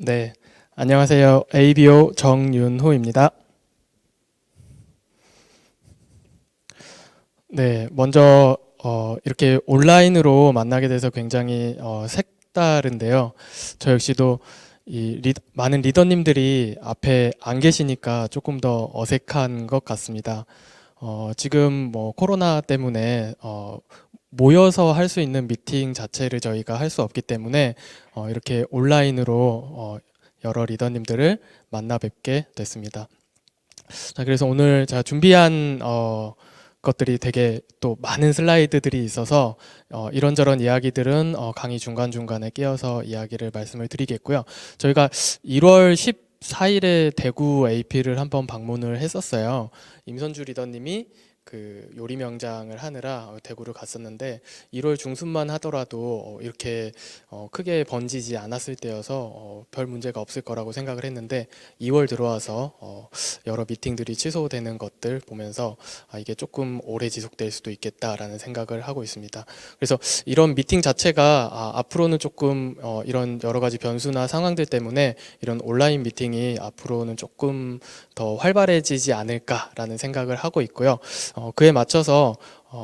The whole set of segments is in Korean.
네, 안녕하세요. ABO 정윤호입니다. 네, 먼저 이렇게 온라인으로 만나게 돼서 굉장히 색다른데요. 저 역시도 많은 리더님들이 앞에 안 계시니까 조금 더 어색한 것 같습니다. 지금 뭐 코로나 때문에 모여서 할 수 있는 미팅 자체를 저희가 할 수 없기 때문에 이렇게 온라인으로 여러 리더님들을 만나 뵙게 됐습니다. 자, 그래서 오늘 제가 준비한 것들이 되게 또 많은 슬라이드들이 있어서 이런저런 이야기들은 강의 중간중간에 끼어서 이야기를 말씀을 드리겠고요. 저희가 1월 14일에 대구 AP를 한번 방문을 했었어요. 임선주 리더님이 그 요리 명장을 하느라 대구를 갔었는데 1월 중순만 하더라도 이렇게 크게 번지지 않았을 때여서 별 문제가 없을 거라고 생각을 했는데 2월 들어와서 여러 미팅들이 취소되는 것들 보면서 이게 조금 오래 지속될 수도 있겠다라는 생각을 하고 있습니다. 그래서 이런 미팅 자체가 앞으로는 조금 이런 여러 가지 변수나 상황들 때문에 이런 온라인 미팅이 앞으로는 조금 더 활발해지지 않을까라는 생각을 하고 있고요. 그에 맞춰서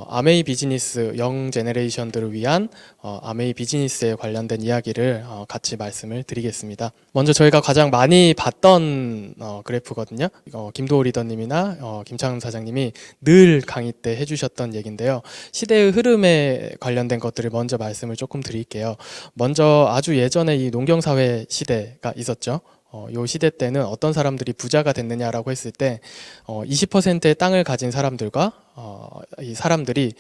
아메이 비즈니스 영 제네레이션들을 위한 아메이 비즈니스에 관련된 이야기를 같이 말씀을 드리겠습니다. 먼저 저희가 가장 많이 봤던 그래프거든요. 김도호 리더님이나 김창훈 사장님이 늘 강의 때 해주셨던 얘기인데요. 시대의 흐름에 관련된 것들을 먼저 말씀을 조금 드릴게요. 먼저 아주 예전에 이 농경사회 시대가 있었죠. 요 시대 때는 어떤 사람들이 부자가 됐느냐라고 했을 때 20%의 땅을 가진 사람들과 이 사람들이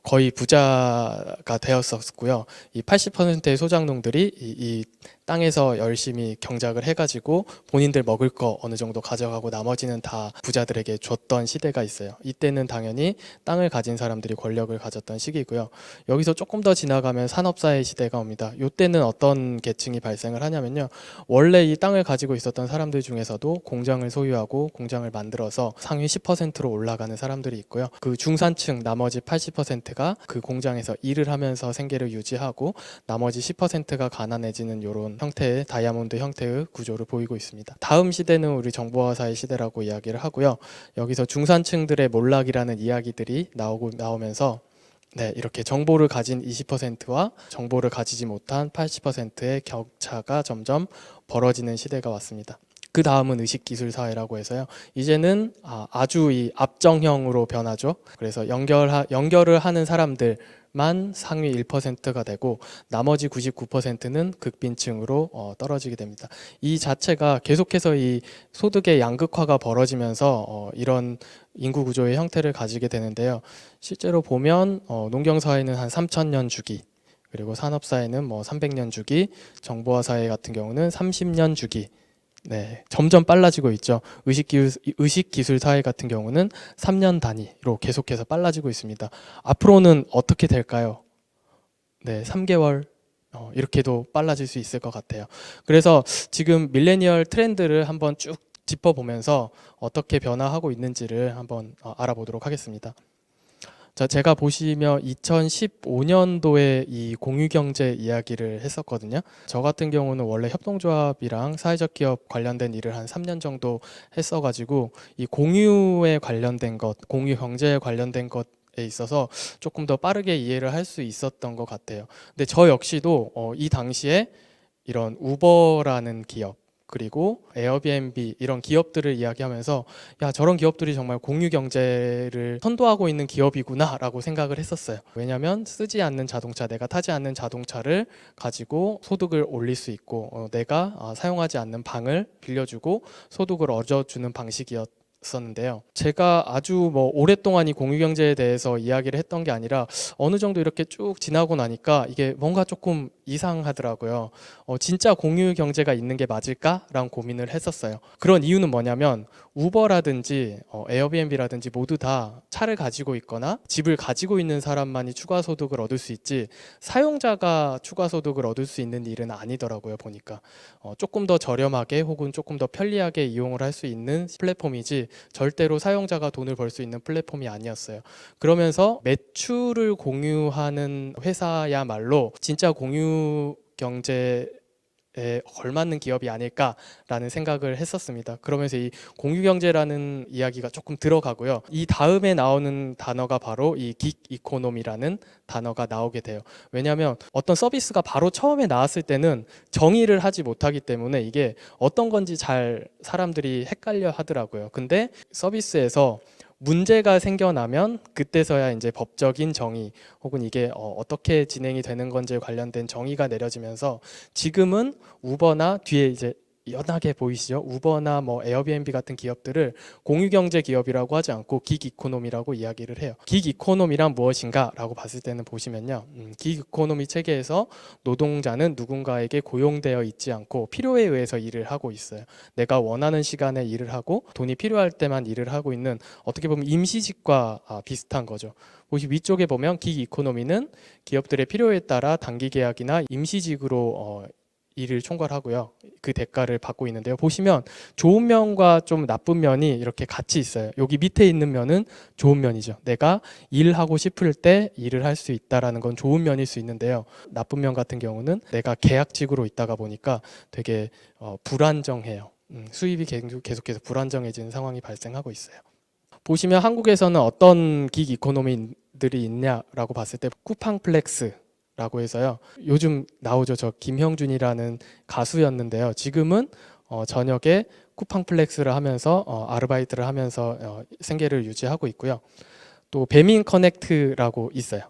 거의 부자가 되었었고요. 이 80%의 소작농들이 이 땅에서 열심히 경작을 해가지고 본인들 먹을 거 어느 정도 가져가고 나머지는 다 부자들에게 줬던 시대가 있어요. 이때는 당연히 땅을 가진 사람들이 권력을 가졌던 시기고요. 여기서 조금 더 지나가면 산업사회 시대가 옵니다. 이때는 어떤 계층이 발생을 하냐면요. 원래 이 땅을 가지고 있었던 사람들 중에서도 공장을 소유하고 공장을 만들어서 상위 10%로 올라가는 사람들이 있고요. 그 중산층 나머지 80%가 그 공장에서 일을 하면서 생계를 유지하고 나머지 10%가 가난해지는 이런 형태의 다이아몬드 형태의 구조를 보이고 있습니다. 다음 시대는 우리 정보화사의 시대라고 이야기를 하고요. 여기서 중산층들의 몰락이라는 이야기들이 나오면서 네, 이렇게 정보를 가진 20%와 정보를 가지지 못한 80%의 격차가 점점 벌어지는 시대가 왔습니다. 그 다음은 의식기술 사회라고 해서요. 이제는 아주 이 압정형으로 변하죠. 그래서 연결을 하는 사람들만 상위 1%가 되고 나머지 99%는 극빈층으로 떨어지게 됩니다. 이 자체가 계속해서 이 소득의 양극화가 벌어지면서 이런 인구 구조의 형태를 가지게 되는데요. 실제로 보면 농경사회는 한 3,000년 주기, 그리고 산업사회는 뭐 300년 주기, 정보화 사회 같은 경우는 30년 주기. 네, 점점 빨라지고 있죠. 의식기술 사회 같은 경우는 3년 단위로 계속해서 빨라지고 있습니다. 앞으로는 어떻게 될까요? 네, 3개월 이렇게도 빨라질 수 있을 것 같아요. 그래서 지금 밀레니얼 트렌드를 한번 쭉 짚어보면서 어떻게 변화하고 있는지를 한번 알아보도록 하겠습니다. 자, 제가 보시면 2015년도에 이 공유경제 이야기를 했었거든요. 저 같은 경우는 원래 협동조합이랑 사회적 기업 관련된 일을 한 3년 정도 했어가지고 이 공유에 관련된 것, 공유 경제에 관련된 것에 있어서 조금 더 빠르게 이해를 할 수 있었던 것 같아요. 근데 저 역시도 이 당시에 이런 우버라는 기업 그리고 에어비앤비 이런 기업들을 이야기하면서 야, 저런 기업들이 정말 공유 경제를 선도하고 있는 기업이구나라고 생각을 했었어요. 왜냐하면 쓰지 않는 자동차, 내가 타지 않는 자동차를 가지고 소득을 올릴 수 있고 내가 사용하지 않는 방을 빌려주고 소득을 얻어주는 방식이었는데요. 제가 아주 뭐 오랫동안 이 공유경제에 대해서 이야기를 했던 게 아니라 어느 정도 이렇게 쭉 지나고 나니까 이게 뭔가 조금 이상하더라고요. 진짜 공유 경제가 있는 게 맞을까라는 고민을 했었어요. 그런 이유는 뭐냐면 우버라든지 에어비앤비라든지 모두 다 차를 가지고 있거나 집을 가지고 있는 사람만이 추가 소득을 얻을 수 있지 사용자가 추가 소득을 얻을 수 있는 일은 아니더라고요. 보니까 조금 더 저렴하게 혹은 조금 더 편리하게 이용을 할 수 있는 플랫폼이지 절대로 사용자가 돈을 벌 수 있는 플랫폼이 아니었어요. 그러면서 매출을 공유하는 회사야말로 진짜 공유 경제 걸맞는 기업이 아닐까라는 생각을 했었습니다. 그러면서 이 공유경제라는 이야기가 조금 들어가고요. 이 다음에 나오는 단어가 바로 이 긱 이코노미라는 단어가 나오게 돼요. 왜냐하면 어떤 서비스가 바로 처음에 나왔을 때는 정의를 하지 못하기 때문에 이게 어떤 건지 잘 사람들이 헷갈려 하더라고요. 근데 서비스에서 문제가 생겨나면 그때서야 이제 법적인 정의 혹은 이게 어떻게 진행이 되는 건지에 관련된 정의가 내려지면서 지금은 우버나 뒤에 이제 연하게 보이시죠? 우버나 뭐 에어비앤비 같은 기업들을 공유경제 기업이라고 하지 않고 긱 이코노미라고 이야기를 해요. 긱 이코노미란 무엇인가라고 봤을 때는 보시면요, 긱 이코노미 체계에서 노동자는 누군가에게 고용되어 있지 않고 필요에 의해서 일을 하고 있어요. 내가 원하는 시간에 일을 하고 돈이 필요할 때만 일을 하고 있는, 어떻게 보면 임시직과 비슷한 거죠. 위쪽에 보면 긱 이코노미는 기업들의 필요에 따라 단기 계약이나 임시직으로 일을 총괄하고요. 그 대가를 받고 있는데요. 보시면 좋은 면과 좀 나쁜 면이 이렇게 같이 있어요. 여기 밑에 있는 면은 좋은 면이죠. 내가 일하고 싶을 때 일을 할 수 있다라는 건 좋은 면일 수 있는데요. 나쁜 면 같은 경우는 내가 계약직으로 있다가 보니까 되게 불안정해요. 수입이 계속해서 불안정해지는 상황이 발생하고 있어요. 보시면 한국에서는 어떤 긱 이코노미들이 있냐라고 봤을 때 쿠팡플렉스라고 해서요. 요즘 나오죠. 저 김형준이라는 가수였는데요. 지금은 저녁에 쿠팡플렉스를 하면서 아르바이트를 하면서 생계를 유지하고 있고요. 또 배민 커넥트라고 있어요.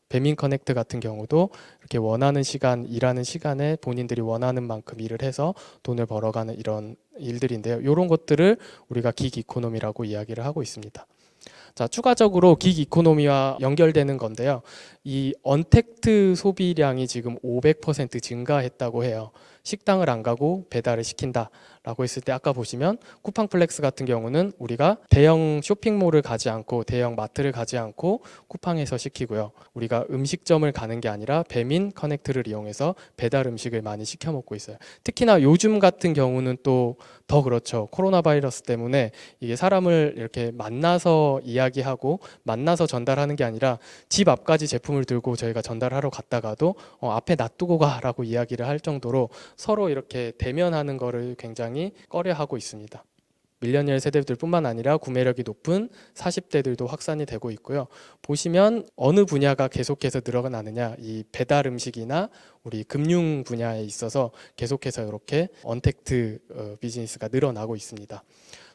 배민 커넥트 같은 경우도 이렇게 원하는 시간, 일하는 시간에 본인들이 원하는 만큼 일을 해서 돈을 벌어가는 이런 일들인데요. 이런 것들을 우리가 긱 이코노미라고 이야기를 하고 있습니다. 자, 추가적으로 긱 이코노미와 연결되는 건데요. 이 언택트 소비량이 지금 500% 증가했다고 해요. 식당을 안 가고 배달을 시킨다라고 했을 때 아까 보시면 쿠팡플렉스 같은 경우는 우리가 대형 쇼핑몰을 가지 않고 대형 마트를 가지 않고 쿠팡에서 시키고요. 우리가 음식점을 가는 게 아니라 배민 커넥트를 이용해서 배달 음식을 많이 시켜 먹고 있어요. 특히나 요즘 같은 경우는 또 더 그렇죠. 코로나 바이러스 때문에 이게 사람을 이렇게 만나서 이야기하고 만나서 전달하는 게 아니라 집 앞까지 제품을 들고 저희가 전달하러 갔다가도 앞에 놔두고 가라고 이야기를 할 정도로 서로 이렇게 대면하는 거를 굉장히 꺼려하고 있습니다. 밀레니얼 세대들뿐만 아니라 구매력이 높은 40대들도 확산이 되고 있고요. 보시면 어느 분야가 계속해서 늘어나느냐, 이 배달 음식이나 우리 금융 분야에 있어서 계속해서 이렇게 언택트 비즈니스가 늘어나고 있습니다.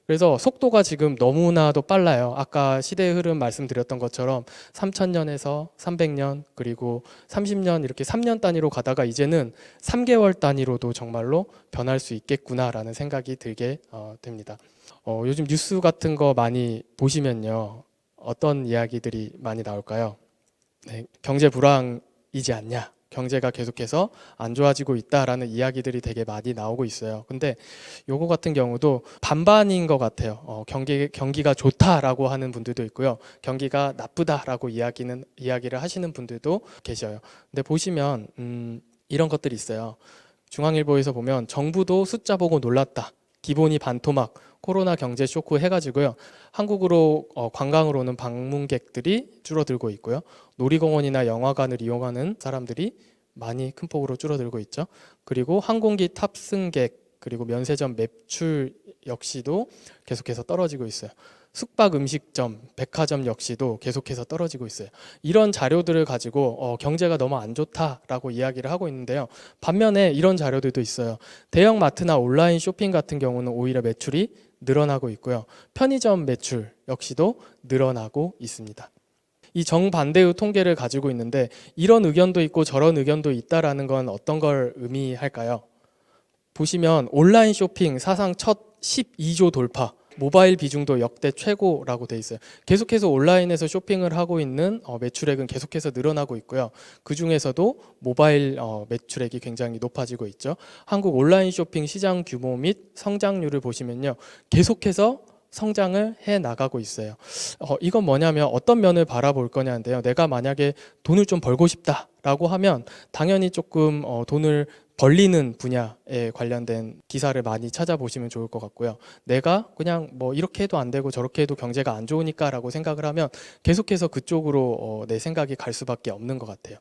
그래서 속도가 지금 너무나도 빨라요. 아까 시대의 흐름 말씀드렸던 것처럼 3000년에서 300년 그리고 30년 이렇게 3년 단위로 가다가 이제는 3개월 단위로도 정말로 변할 수 있겠구나라는 생각이 들게 됩니다. 요즘 뉴스 같은 거 많이 보시면요. 어떤 이야기들이 많이 나올까요? 네, 경제 불황이지 않냐. 경제가 계속해서 안 좋아지고 있다라는 이야기들이 되게 많이 나오고 있어요. 근데 요거 같은 경우도 반반인 것 같아요. 경기가 좋다라고 하는 분들도 있고요. 경기가 나쁘다라고 이야기를 하시는 분들도 계셔요. 근데 보시면 이런 것들이 있어요. 중앙일보에서 보면 정부도 숫자 보고 놀랐다. 기본이 반토막, 코로나 경제 쇼크 해가지고요. 한국으로 관광을 오는 방문객들이 줄어들고 있고요. 놀이공원이나 영화관을 이용하는 사람들이 많이 큰 폭으로 줄어들고 있죠. 그리고 항공기 탑승객 그리고 면세점 매출 역시도 계속해서 떨어지고 있어요. 숙박 음식점, 백화점 역시도 계속해서 떨어지고 있어요. 이런 자료들을 가지고 경제가 너무 안 좋다라고 이야기를 하고 있는데요. 반면에 이런 자료들도 있어요. 대형 마트나 온라인 쇼핑 같은 경우는 오히려 매출이 늘어나고 있고요. 편의점 매출 역시도 늘어나고 있습니다. 이 정반대의 통계를 가지고 있는데 이런 의견도 있고 저런 의견도 있다라는 건 어떤 걸 의미할까요? 보시면 온라인 쇼핑 사상 첫 12조 돌파, 모바일 비중도 역대 최고라고 돼 있어요. 계속해서 온라인에서 쇼핑을 하고 있는 매출액은 계속해서 늘어나고 있고요. 그 중에서도 모바일 매출액이 굉장히 높아지고 있죠. 한국 온라인 쇼핑 시장 규모 및 성장률을 보시면요, 계속해서 성장을 해 나가고 있어요. 이건 뭐냐면 어떤 면을 바라볼 거냐인데요. 내가 만약에 돈을 좀 벌고 싶다라고 하면 당연히 조금 돈을 벌리는 분야에 관련된 기사를 많이 찾아보시면 좋을 것 같고요. 내가 그냥 뭐 이렇게 해도 안 되고 저렇게 해도 경제가 안 좋으니까라고 생각을 하면 계속해서 그쪽으로 내 생각이 갈 수밖에 없는 것 같아요.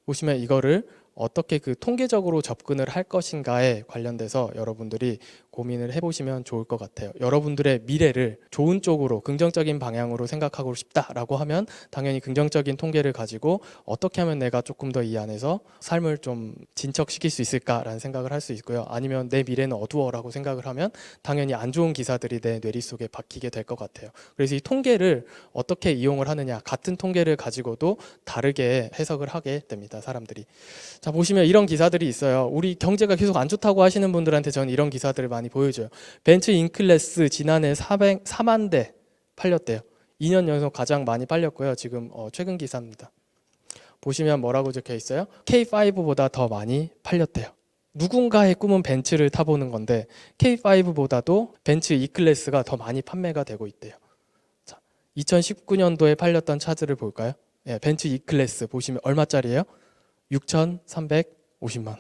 보시면 이거를 어떻게 그 통계적으로 접근을 할 것인가에 관련돼서 여러분들이 고민을 해보시면 좋을 것 같아요. 여러분들의 미래를 좋은 쪽으로 긍정적인 방향으로 생각하고 싶다라고 하면 당연히 긍정적인 통계를 가지고 어떻게 하면 내가 조금 더 이 안에서 삶을 좀 진척시킬 수 있을까라는 생각을 할 수 있고요. 아니면 내 미래는 어두워라고 생각을 하면 당연히 안 좋은 기사들이 내 뇌리 속에 박히게 될 것 같아요. 그래서 이 통계를 어떻게 이용을 하느냐, 같은 통계를 가지고도 다르게 해석을 하게 됩니다, 사람들이. 자, 보시면 이런 기사들이 있어요. 우리 경제가 계속 안 좋다고 하시는 분들한테 저는 이런 기사들을 많이 보여줘요. 벤츠 인클래스 지난해 4만 대 팔렸대요. 2년 연속 가장 많이 팔렸고요. 지금 최근 기사입니다. 보시면 뭐라고 적혀 있어요? K5보다 더 많이 팔렸대요. 누군가의 꿈은 벤츠를 타보는 건데 K5보다도 벤츠 E클래스가 더 많이 판매가 되고 있대요. 자, 2019년도에 팔렸던 차들을 볼까요? 예, 벤츠 E클래스 보시면 얼마짜리예요? 6,350만 원.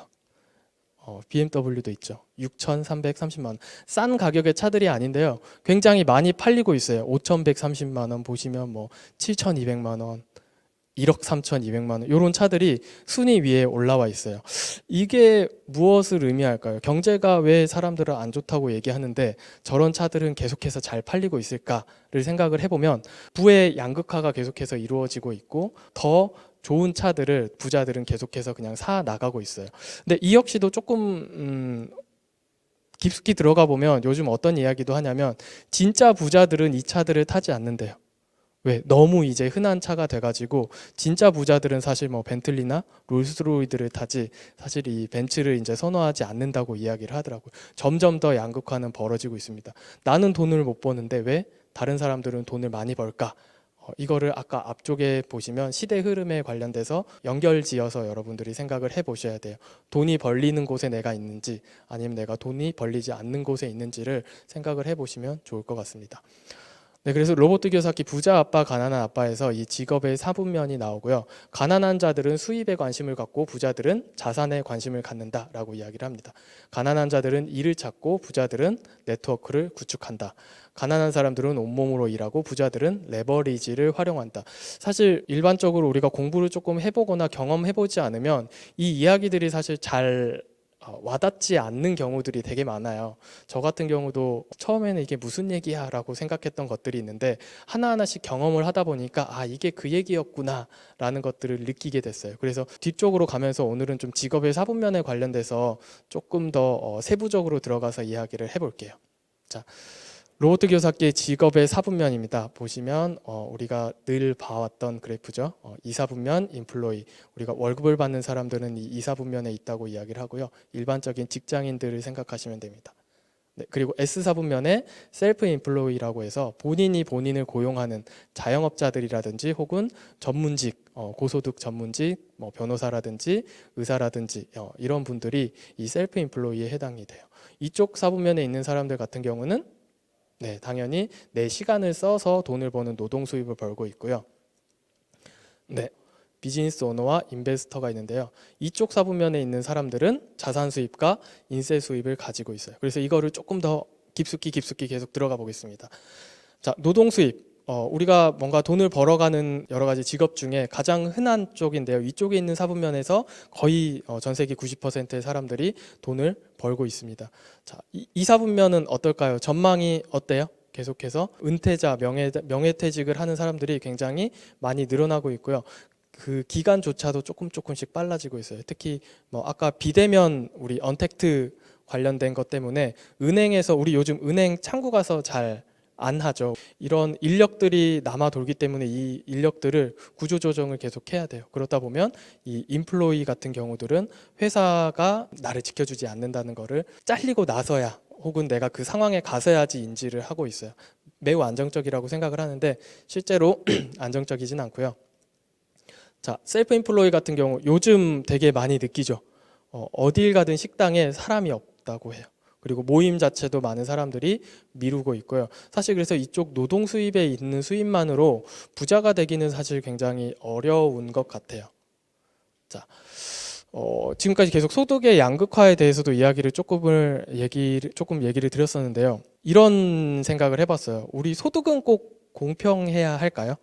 BMW도 있죠. 6,330만 원. 싼 가격의 차들이 아닌데요. 굉장히 많이 팔리고 있어요. 5,130만 원 보시면 뭐 7,200만 원, 1억 3,200만 원 이런 차들이 순위 위에 올라와 있어요. 이게 무엇을 의미할까요? 경제가 왜 사람들은 안 좋다고 얘기하는데 저런 차들은 계속해서 잘 팔리고 있을까를 생각을 해보면 부의 양극화가 계속해서 이루어지고 있고 더 좋은 차들을 부자들은 계속해서 그냥 사 나가고 있어요. 근데 이 역시도 조금 깊숙이 들어가 보면 요즘 어떤 이야기도 하냐면 진짜 부자들은 이 차들을 타지 않는데요. 왜? 너무 이제 흔한 차가 돼가지고 진짜 부자들은 사실 뭐 벤틀리나 롤스로이드를 타지 사실 이 벤츠를 이제 선호하지 않는다고 이야기를 하더라고요. 점점 더 양극화는 벌어지고 있습니다. 나는 돈을 못 버는데 왜 다른 사람들은 돈을 많이 벌까? 이거를 아까 앞쪽에 보시면 시대 흐름에 관련돼서 연결지어서 여러분들이 생각을 해보셔야 돼요. 돈이 벌리는 곳에 내가 있는지 아니면 내가 돈이 벌리지 않는 곳에 있는지를 생각을 해보시면 좋을 것 같습니다. 네, 그래서 로버트 기요사키 부자 아빠, 가난한 아빠에서 이 직업의 사분면이 나오고요. 가난한 자들은 수입에 관심을 갖고 부자들은 자산에 관심을 갖는다라고 이야기를 합니다. 가난한 자들은 일을 찾고 부자들은 네트워크를 구축한다. 가난한 사람들은 온몸으로 일하고 부자들은 레버리지를 활용한다. 사실 일반적으로 우리가 공부를 조금 해보거나 경험해보지 않으면 이 이야기들이 사실 잘 와닿지 않는 경우들이 되게 많아요. 저 같은 경우도 처음에는 이게 무슨 얘기야 라고 생각했던 것들이 있는데 하나하나씩 경험을 하다 보니까 아 이게 그 얘기였구나 라는 것들을 느끼게 됐어요. 그래서 뒤쪽으로 가면서 오늘은 좀 직업의 사분면에 관련돼서 조금 더 세부적으로 들어가서 이야기를 해볼게요. 자, 로버트 기요사키의 직업의 사분면입니다. 보시면 우리가 늘 봐왔던 그래프죠. 이사분면, 인플로이. 우리가 월급을 받는 사람들은 이 이사분면에 있다고 이야기를 하고요. 일반적인 직장인들을 생각하시면 됩니다. 네, 그리고 S사분면에 셀프 인플로이라고 해서 본인이 본인을 고용하는 자영업자들이라든지 혹은 전문직, 고소득 전문직, 뭐 변호사라든지 의사라든지 이런 분들이 이 셀프 인플로이에 해당이 돼요. 이쪽 사분면에 있는 사람들 같은 경우는 네, 당연히 내 시간을 써서 돈을 버는 노동 수입을 벌고 있고요. 네, 비즈니스 오너와 인베스터가 있는데요. 이쪽 사분면에 있는 사람들은 자산 수입과 인세 수입을 가지고 있어요. 그래서 이거를 조금 더 깊숙이 계속 들어가 보겠습니다. 자, 노동 수입. 우리가 뭔가 돈을 벌어가는 여러 가지 직업 중에 가장 흔한 쪽인데요. 이쪽에 있는 사분면에서 거의 전 세계 90%의 사람들이 돈을 벌고 있습니다. 자, 이 사분면은 어떨까요? 전망이 어때요? 계속해서 은퇴자, 명예퇴직을 하는 사람들이 굉장히 많이 늘어나고 있고요. 그 기간조차도 조금씩 빨라지고 있어요. 특히 뭐 아까 비대면 우리 언택트 관련된 것 때문에 은행에서 우리 요즘 은행 창구 가서 잘 안 하죠. 이런 인력들이 남아 돌기 때문에 이 인력들을 구조조정을 계속 해야 돼요. 그러다 보면 이 인플로이 같은 경우들은 회사가 나를 지켜주지 않는다는 거를 잘리고 나서야 혹은 내가 그 상황에 가서야지 인지를 하고 있어요. 매우 안정적이라고 생각을 하는데 실제로 안정적이진 않고요. 자, 셀프 인플로이 같은 경우 요즘 되게 많이 느끼죠. 어딜 가든 식당에 사람이 없다고 해요. 그리고 모임 자체도 많은 사람들이 미루고 있고요. 사실 그래서 이쪽 노동 수입에 있는 수입만으로 부자가 되기는 사실 굉장히 어려운 것 같아요. 자, 지금까지 계속 소득의 양극화에 대해서도 이야기를 조금 얘기를 드렸었는데요. 이런 생각을 해봤어요. 우리 소득은 꼭 공평해야 할까요?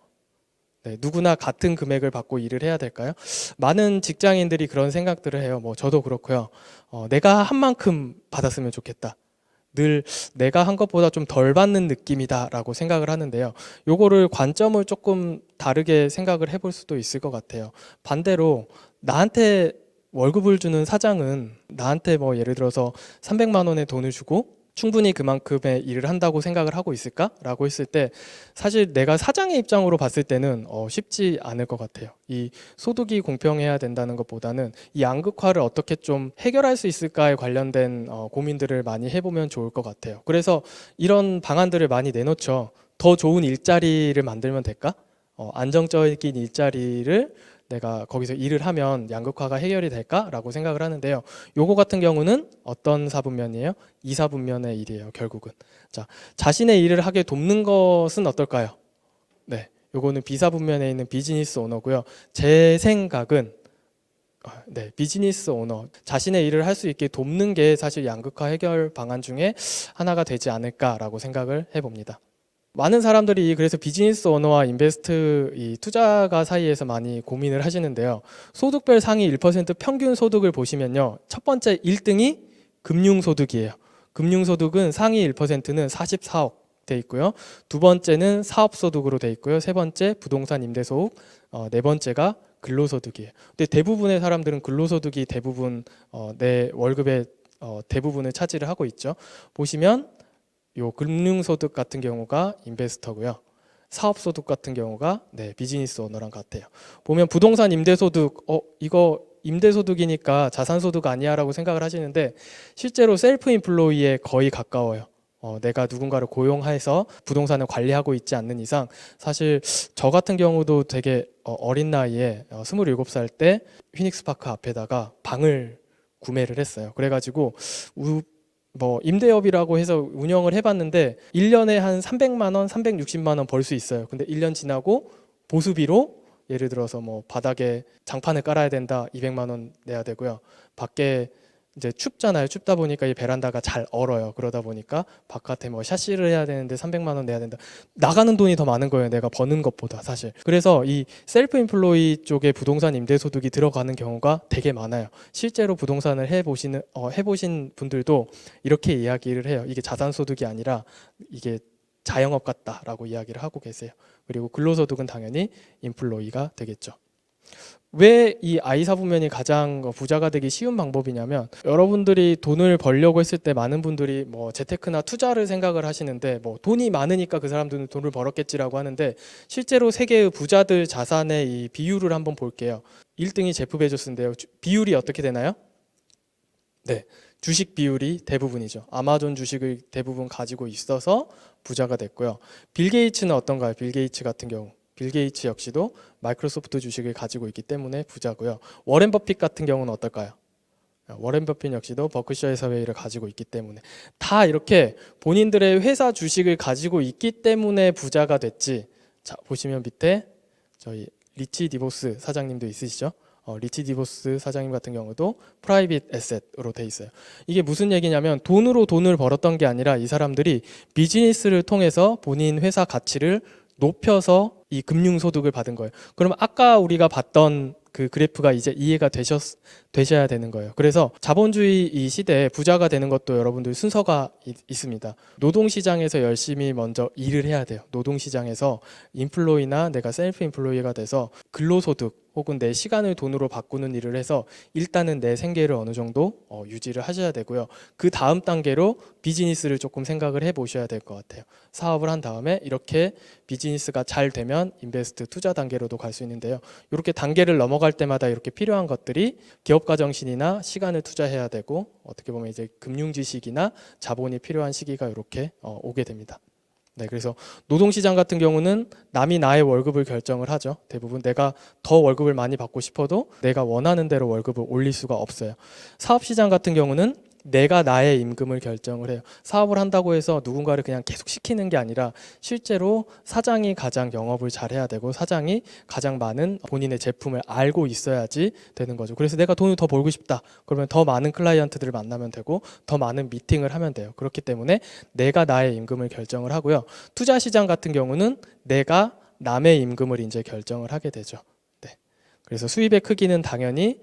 네, 누구나 같은 금액을 받고 일을 해야 될까요? 많은 직장인들이 그런 생각들을 해요. 뭐 저도 그렇고요. 내가 한 만큼 받았으면 좋겠다. 늘 내가 한 것보다 좀 덜 받는 느낌이다라고 생각을 하는데요. 요거를 관점을 조금 다르게 생각을 해볼 수도 있을 것 같아요. 반대로 나한테 월급을 주는 사장은 나한테 뭐 예를 들어서 300만 원의 돈을 주고 충분히 그만큼의 일을 한다고 생각을 하고 있을까라고 했을 때 사실 내가 사장의 입장으로 봤을 때는 쉽지 않을 것 같아요. 이 소득이 공평해야 된다는 것보다는 이 양극화를 어떻게 좀 해결할 수 있을까에 관련된 고민들을 많이 해보면 좋을 것 같아요. 그래서 이런 방안들을 많이 내놓죠. 더 좋은 일자리를 만들면 될까? 안정적인 일자리를 내가 거기서 일을 하면 양극화가 해결이 될까라고 생각을 하는데요. 요거 같은 경우는 어떤 사분면이에요? 이사분면의 일이에요, 결국은. 자, 자신의 일을 하게 돕는 것은 어떨까요? 네, 요거는 비사분면에 있는 비즈니스 오너고요. 제 생각은 네, 비즈니스 오너 자신의 일을 할 수 있게 돕는 게 사실 양극화 해결 방안 중에 하나가 되지 않을까라고 생각을 해봅니다. 많은 사람들이 그래서 비즈니스 오너와 인베스트 이 투자가 사이에서 많이 고민을 하시는데요. 소득별 상위 1% 평균 소득을 보시면요. 첫 번째 1등이 금융소득이에요. 금융소득은 상위 1%는 44억 돼 있고요. 두 번째는 사업소득으로 돼 있고요. 세 번째 부동산 임대소득, 네 번째가 근로소득이에요. 근데 대부분의 사람들은 근로소득이 대부분 내 월급의 대부분을 차지를 하고 있죠. 보시면 요 금융소득 같은 경우가 인베스터고요. 사업소득 같은 경우가 네, 비즈니스 오너랑 같아요. 보면 부동산 임대소득, 이거 임대소득이니까 자산소득 아니야라고 생각을 하시는데 실제로 셀프 인플로이에 거의 가까워요. 내가 누군가를 고용해서 부동산을 관리하고 있지 않는 이상 사실 저 같은 경우도 되게 어린 나이에 27살 때 휘닉스파크 앞에다가 방을 구매를 했어요. 그래가지고 뭐 임대업이라고 해서 운영을 해봤는데 1년에 한 300만 원, 360만 원 벌 수 있어요. 근데 1년 지나고 보수비로 예를 들어서 뭐 바닥에 장판을 깔아야 된다, 200만 원 내야 되고요. 밖에 이제 춥잖아요. 춥다 보니까 이 베란다가 잘 얼어요. 그러다 보니까 바깥에 뭐 샤시를 해야 되는데 300만 원 내야 된다. 나가는 돈이 더 많은 거예요. 내가 버는 것보다 사실. 그래서 이 셀프 인플로이 쪽에 부동산 임대 소득이 들어가는 경우가 되게 많아요. 실제로 부동산을 해보신 분들도 이렇게 이야기를 해요. 이게 자산 소득이 아니라 이게 자영업 같다라고 이야기를 하고 계세요. 그리고 근로소득은 당연히 인플로이가 되겠죠. 왜 이 아이사분면이 가장 부자가 되기 쉬운 방법이냐면 여러분들이 돈을 벌려고 했을 때 많은 분들이 뭐 재테크나 투자를 생각을 하시는데 뭐 돈이 많으니까 그 사람들은 돈을 벌었겠지라고 하는데 실제로 세계의 부자들 자산의 이 비율을 한번 볼게요. 1등이 제프 베조스인데요. 비율이 어떻게 되나요? 네, 주식 비율이 대부분이죠. 아마존 주식을 대부분 가지고 있어서 부자가 됐고요. 빌 게이츠는 어떤가요? 빌 게이츠 같은 경우. 빌 게이츠 역시도 마이크로소프트 주식을 가지고 있기 때문에 부자고요. 워렌 버핏 같은 경우는 어떨까요? 워렌 버핏 역시도 버크셔 해서웨이를 가지고 있기 때문에 다 이렇게 본인들의 회사 주식을 가지고 있기 때문에 부자가 됐지. 자, 보시면 밑에 저희 리치 디보스 사장님도 있으시죠? 리치 디보스 사장님 같은 경우도 프라이빗 에셋으로 돼 있어요. 이게 무슨 얘기냐면 돈으로 돈을 벌었던 게 아니라 이 사람들이 비즈니스를 통해서 본인 회사 가치를 높여서 이 금융소득을 받은 거예요. 그러면 아까 우리가 봤던 그 그래프가 이제 이해가 되셔야 되는 거예요. 그래서 자본주의 이 시대에 부자가 되는 것도 여러분들 순서가 있습니다. 노동시장에서 열심히 먼저 일을 해야 돼요. 노동시장에서 인플로이나 내가 셀프 인플로이가 돼서 근로소득 혹은 내 시간을 돈으로 바꾸는 일을 해서 일단은 내 생계를 어느 정도 유지를 하셔야 되고요. 그 다음 단계로 비즈니스를 조금 생각을 해 보셔야 될 것 같아요. 사업을 한 다음에 이렇게 비즈니스가 잘 되면 인베스트 투자 단계로도 갈 수 있는데요. 이렇게 단계를 넘어갈 때마다 이렇게 필요한 것들이 기업가 정신이나 시간을 투자해야 되고 어떻게 보면 이제 금융 지식이나 자본이 필요한 시기가 이렇게 오게 됩니다. 네, 그래서 노동시장 같은 경우는 남이 나의 월급을 결정을 하죠. 대부분 내가 더 월급을 많이 받고 싶어도 내가 원하는 대로 월급을 올릴 수가 없어요. 사업시장 같은 경우는 내가 나의 임금을 결정을 해요. 사업을 한다고 해서 누군가를 그냥 계속 시키는 게 아니라 실제로 사장이 가장 영업을 잘해야 되고 사장이 가장 많은 본인의 제품을 알고 있어야지 되는 거죠. 그래서 내가 돈을 더 벌고 싶다. 그러면 더 많은 클라이언트들을 만나면 되고 더 많은 미팅을 하면 돼요. 그렇기 때문에 내가 나의 임금을 결정을 하고요. 투자 시장 같은 경우는 내가 남의 임금을 이제 결정을 하게 되죠. 네. 그래서 수입의 크기는 당연히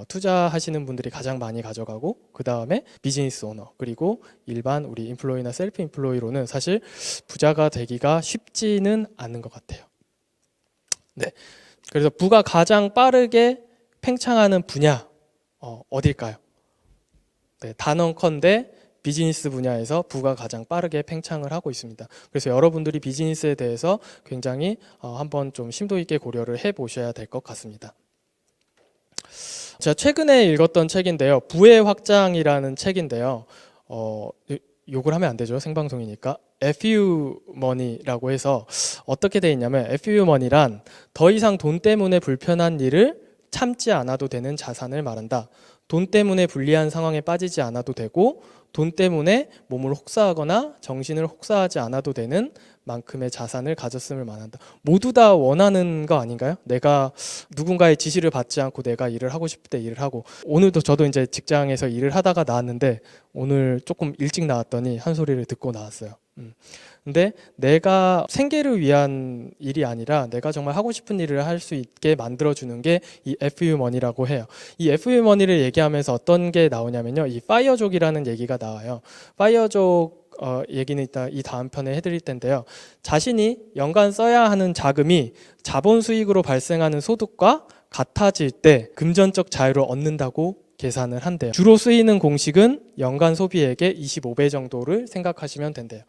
투자하시는 분들이 가장 많이 가져가고, 그 다음에 비즈니스 오너, 그리고 일반 우리 인플로이나 셀프 인플로이로는 사실 부자가 되기가 쉽지는 않은 것 같아요. 네. 그래서 부가 가장 빠르게 팽창하는 분야 어딜까요? 네, 단언컨대 비즈니스 분야에서 부가 가장 빠르게 팽창을 하고 있습니다. 그래서 여러분들이 비즈니스에 대해서 굉장히 한번 좀 심도 있게 고려를 해 보셔야 될 것 같습니다. 제가 최근에 읽었던 책인데요. 부의 확장이라는 책인데요. 욕을 하면 안 되죠. 생방송이니까. FU 머니라고 해서 어떻게 돼 있냐면, FU 머니란 더 이상 돈 때문에 불편한 일을 참지 않아도 되는 자산을 말한다. 돈 때문에 불리한 상황에 빠지지 않아도 되고, 돈 때문에 몸을 혹사하거나 정신을 혹사하지 않아도 되는 만큼의 자산을 가졌음을 말한다. 모두 다 원하는 거 아닌가요? 내가 누군가의 지시를 받지 않고 내가 일을 하고 싶을 때 일을 하고, 오늘도 저도 이제 직장에서 일을 하다가 나왔는데 오늘 조금 일찍 나왔더니 한 소리를 듣고 나왔어요. 근데 내가 생계를 위한 일이 아니라 내가 정말 하고 싶은 일을 할 수 있게 만들어주는 게 이 FU 머니라고 해요. 이 FU 머니를 얘기하면서 어떤 게 나오냐면요, 이 파이어족이라는 얘기가 나와요. 파이어족 얘기는 이따 이 다음 편에 해드릴 텐데요. 자신이 연간 써야 하는 자금이 자본 수익으로 발생하는 소득과 같아질 때 금전적 자유를 얻는다고 계산을 한대요. 주로 쓰이는 공식은 연간 소비액의 25배 정도를 생각하시면 된대요.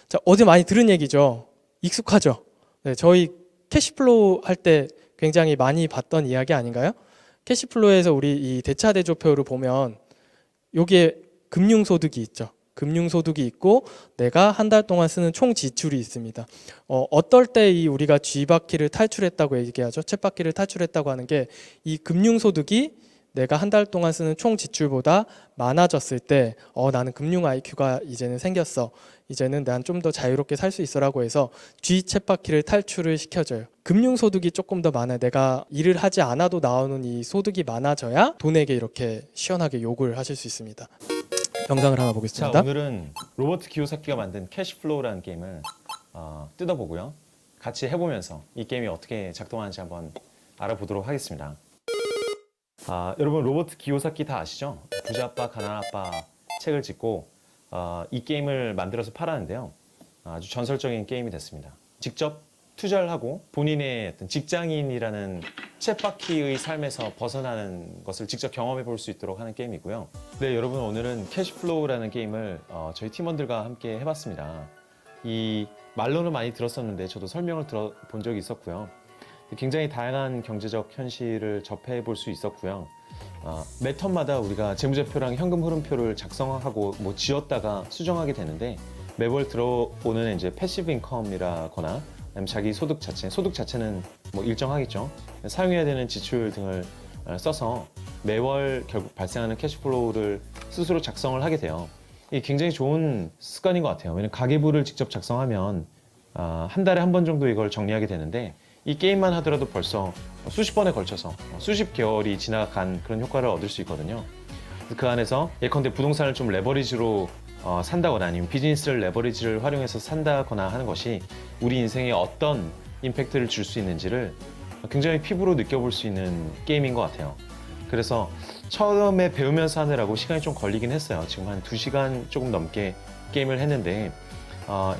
자, 어제 많이 들은 얘기죠. 익숙하죠. 네, 저희 캐시플로우 할 때 굉장히 많이 봤던 이야기 아닌가요? 캐시플로우에서 우리 이 대차대조표를 보면 여기에 금융소득이 있죠. 금융소득이 있고 내가 한 달 동안 쓰는 총 지출이 있습니다. 어떨 때 이 우리가 쥐바퀴를 탈출했다고 얘기하죠. 쳇바퀴를 탈출했다고 하는 게, 이 금융소득이 내가 한 달 동안 쓰는 총 지출보다 많아졌을 때 나는 금융 IQ가 이제는 생겼어. 이제는 난 좀 더 자유롭게 살 수 있어라고 해서 G 쳇바퀴를 탈출을 시켜줘요. 금융소득이 조금 더 많아요. 내가 일을 하지 않아도 나오는 이 소득이 많아져야 돈에게 이렇게 시원하게 욕을 하실 수 있습니다. 영상을 하나 보겠습니다. 자, 오늘은 로버트 키요사키가 만든 캐시플로우라는 게임을 뜯어보고요. 같이 해보면서 이 게임이 어떻게 작동하는지 한번 알아보도록 하겠습니다. 여러분, 로버트 키요사키 다 아시죠? 부자아빠 가난아빠 책을 짓고 이 게임을 만들어서 팔았는데요. 아주 전설적인 게임이 됐습니다. 직접 투자를 하고 본인의 어떤 직장인이라는 쳇바퀴의 삶에서 벗어나는 것을 직접 경험해 볼 수 있도록 하는 게임이고요. 네, 여러분, 오늘은 캐시플로우라는 게임을 저희 팀원들과 함께 해봤습니다. 이 말로는 많이 들었었는데 저도 설명을 들어본 적이 있었고요. 굉장히 다양한 경제적 현실을 접해 볼 수 있었고요. 매 턴마다 우리가 재무제표랑 현금 흐름표를 작성하고 지었다가 수정하게 되는데, 매월 들어오는 이제 패시브 인컴이라거나 아니면 자기 소득 자체는 일정하겠죠. 사용해야 되는 지출 등을 써서 매월 결국 발생하는 캐시플로우를 스스로 작성을 하게 돼요. 이게 굉장히 좋은 습관인 것 같아요. 왜냐면 가계부를 직접 작성하면 한 달에 한 번 정도 이걸 정리하게 되는데, 이 게임만 하더라도 벌써 수십 번에 걸쳐서 수십 개월이 지나간 그런 효과를 얻을 수 있거든요. 그 안에서 예컨대 부동산을 좀 레버리지로 산다거나 아니면 비즈니스를 레버리지를 활용해서 산다거나 하는 것이 우리 인생에 어떤 임팩트를 줄 수 있는지를 굉장히 피부로 느껴볼 수 있는 게임인 것 같아요. 그래서 처음에 배우면서 하느라고 시간이 좀 걸리긴 했어요. 지금 한 2시간 조금 넘게 게임을 했는데,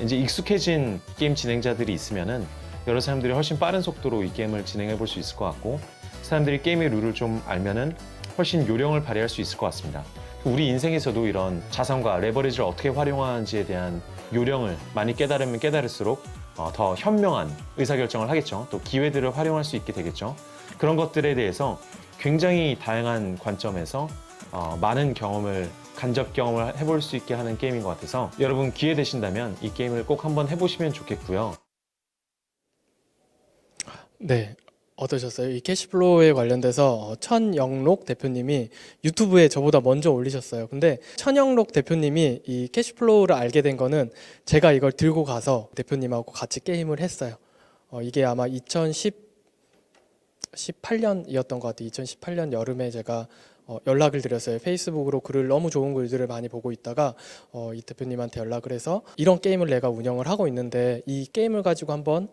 이제 익숙해진 게임 진행자들이 있으면은 여러 사람들이 훨씬 빠른 속도로 이 게임을 진행해 볼 수 있을 것 같고, 사람들이 게임의 룰을 좀 알면은 훨씬 요령을 발휘할 수 있을 것 같습니다. 우리 인생에서도 이런 자산과 레버리지를 어떻게 활용하는지에 대한 요령을 많이 깨달으면 깨달을수록 더 현명한 의사결정을 하겠죠. 또 기회들을 활용할 수 있게 되겠죠. 그런 것들에 대해서 굉장히 다양한 관점에서 많은 간접 경험을 해볼 수 있게 하는 게임인 것 같아서, 여러분 기회 되신다면 이 게임을 꼭 한번 해보시면 좋겠고요. 네, 어떠셨어요? 이 캐시플로우에 관련돼서 천영록 대표님이 유튜브에 저보다 먼저 올리셨어요. 근데 천영록 대표님이 이 캐시플로우를 알게 된 거는 제가 이걸 들고 가서 대표님하고 같이 게임을 했어요. 이게 아마 2018년이었던 것 같아요. 2018년 여름에 제가 연락을 드렸어요. 페이스북으로 글을, 너무 좋은 글들을 많이 보고 있다가 이 대표님한테 연락을 해서 이런 게임을 내가 운영을 하고 있는데 이 게임을 가지고 한번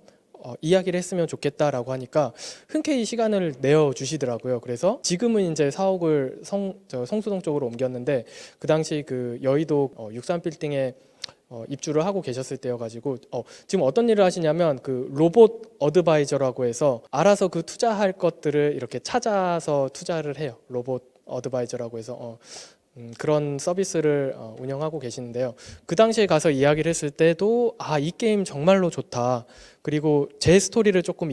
이야기를 했으면 좋겠다라고 하니까 흔쾌히 시간을 내어 주시더라고요. 그래서 지금은 이제 사옥을 성수동 쪽으로 옮겼는데 그 당시 그 여의도 63빌딩에 입주를 하고 계셨을 때여가지고 지금 어떤 일을 하시냐면 그 로봇 어드바이저라고 해서 알아서 그 투자할 것들을 이렇게 찾아서 투자를 해요. 로봇 어드바이저라고 해서 그런 서비스를 운영하고 계시는데요. 그 당시에 가서 이야기를 했을 때도 이 게임 정말로 좋다. 그리고 제 스토리를 조금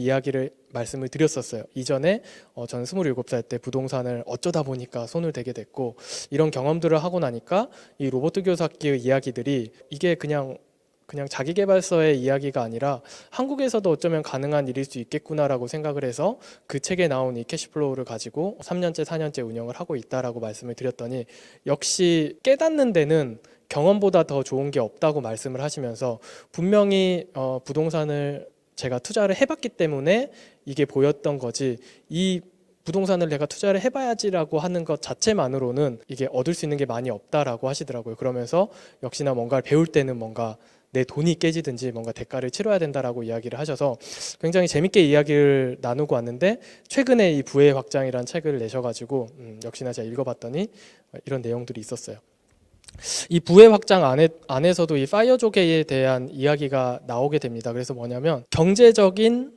말씀을 드렸었어요. 이전에 저는 27살 때 부동산을 어쩌다 보니까 손을 대게 됐고 이런 경험들을 하고 나니까 이 로버트 키요사키의 이야기들이 이게 그냥 자기계발서의 이야기가 아니라 한국에서도 어쩌면 가능한 일일 수 있겠구나라고 생각을 해서 그 책에 나온 이 캐시플로우를 가지고 3년째 4년째 운영을 하고 있다라고 말씀을 드렸더니 역시 깨닫는 데는 경험보다 더 좋은 게 없다고 말씀을 하시면서 분명히 부동산을 제가 투자를 해봤기 때문에 이게 보였던 거지 이 부동산을 내가 투자를 해봐야지라고 하는 것 자체만으로는 이게 얻을 수 있는 게 많이 없다라고 하시더라고요. 그러면서 역시나 뭔가를 배울 때는 뭔가 내 돈이 깨지든지 뭔가 대가를 치러야 된다라고 이야기를 하셔서 굉장히 재밌게 이야기를 나누고 왔는데 최근에 이 부의 확장이라는 책을 내셔가지고 역시나 제가 읽어봤더니 이런 내용들이 있었어요. 이 부의 확장 안에서도 이 파이어족에 대한 이야기가 나오게 됩니다. 그래서 뭐냐면 경제적인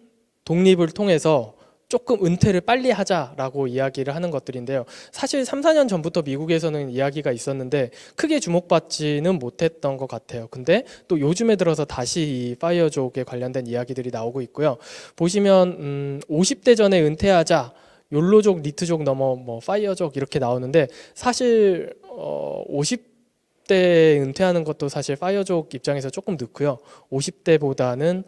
독립을 통해서 조금 은퇴를 빨리 하자라고 이야기를 하는 것들인데요. 사실 3, 4년 전부터 미국에서는 이야기가 있었는데 크게 주목받지는 못했던 것 같아요. 근데 또 요즘에 들어서 다시 이 파이어족에 관련된 이야기들이 나오고 있고요. 보시면 50대 전에 은퇴하자, 욜로족, 리트족 넘어 뭐 파이어족 이렇게 나오는데 사실 50대 은퇴하는 것도 사실 파이어족 입장에서 조금 늦고요. 50대보다는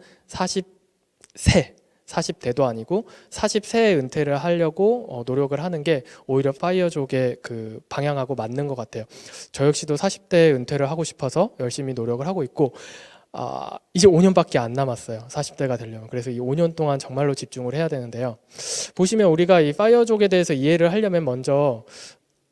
40대도 아니고 40세에 은퇴를 하려고 노력을 하는 게 오히려 파이어족의 그 방향하고 맞는 것 같아요. 저 역시도 40대 은퇴를 하고 싶어서 열심히 노력을 하고 있고 이제 5년밖에 안 남았어요. 40대가 되려면. 그래서 이 5년 동안 정말로 집중을 해야 되는데요. 보시면 우리가 이 파이어족에 대해서 이해를 하려면 먼저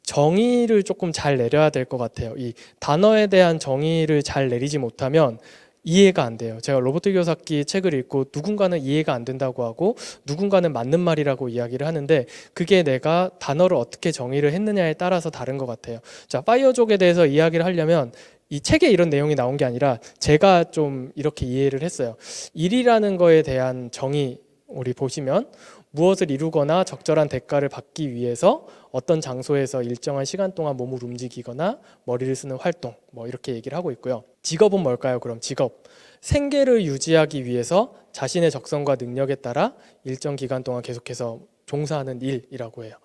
정의를 조금 잘 내려야 될 것 같아요. 이 단어에 대한 정의를 잘 내리지 못하면 이해가 안 돼요. 제가 로버트 키요사키 책을 읽고 누군가는 이해가 안 된다고 하고 누군가는 맞는 말이라고 이야기를 하는데 그게 내가 단어를 어떻게 정의를 했느냐에 따라서 다른 것 같아요. 자, 파이어족에 대해서 이야기를 하려면 이 책에 이런 내용이 나온 게 아니라 제가 좀 이렇게 이해를 했어요. 일이라는 거에 대한 정의 우리 보시면 무엇을 이루거나 적절한 대가를 받기 위해서 어떤 장소에서 일정한 시간 동안 몸을 움직이거나 머리를 쓰는 활동 뭐 이렇게 얘기를 하고 있고요. 직업은 뭘까요? 그럼 직업. 생계를 유지하기 위해서 자신의 적성과 능력에 따라 일정 기간 동안 계속해서 종사하는 일이라고 해요.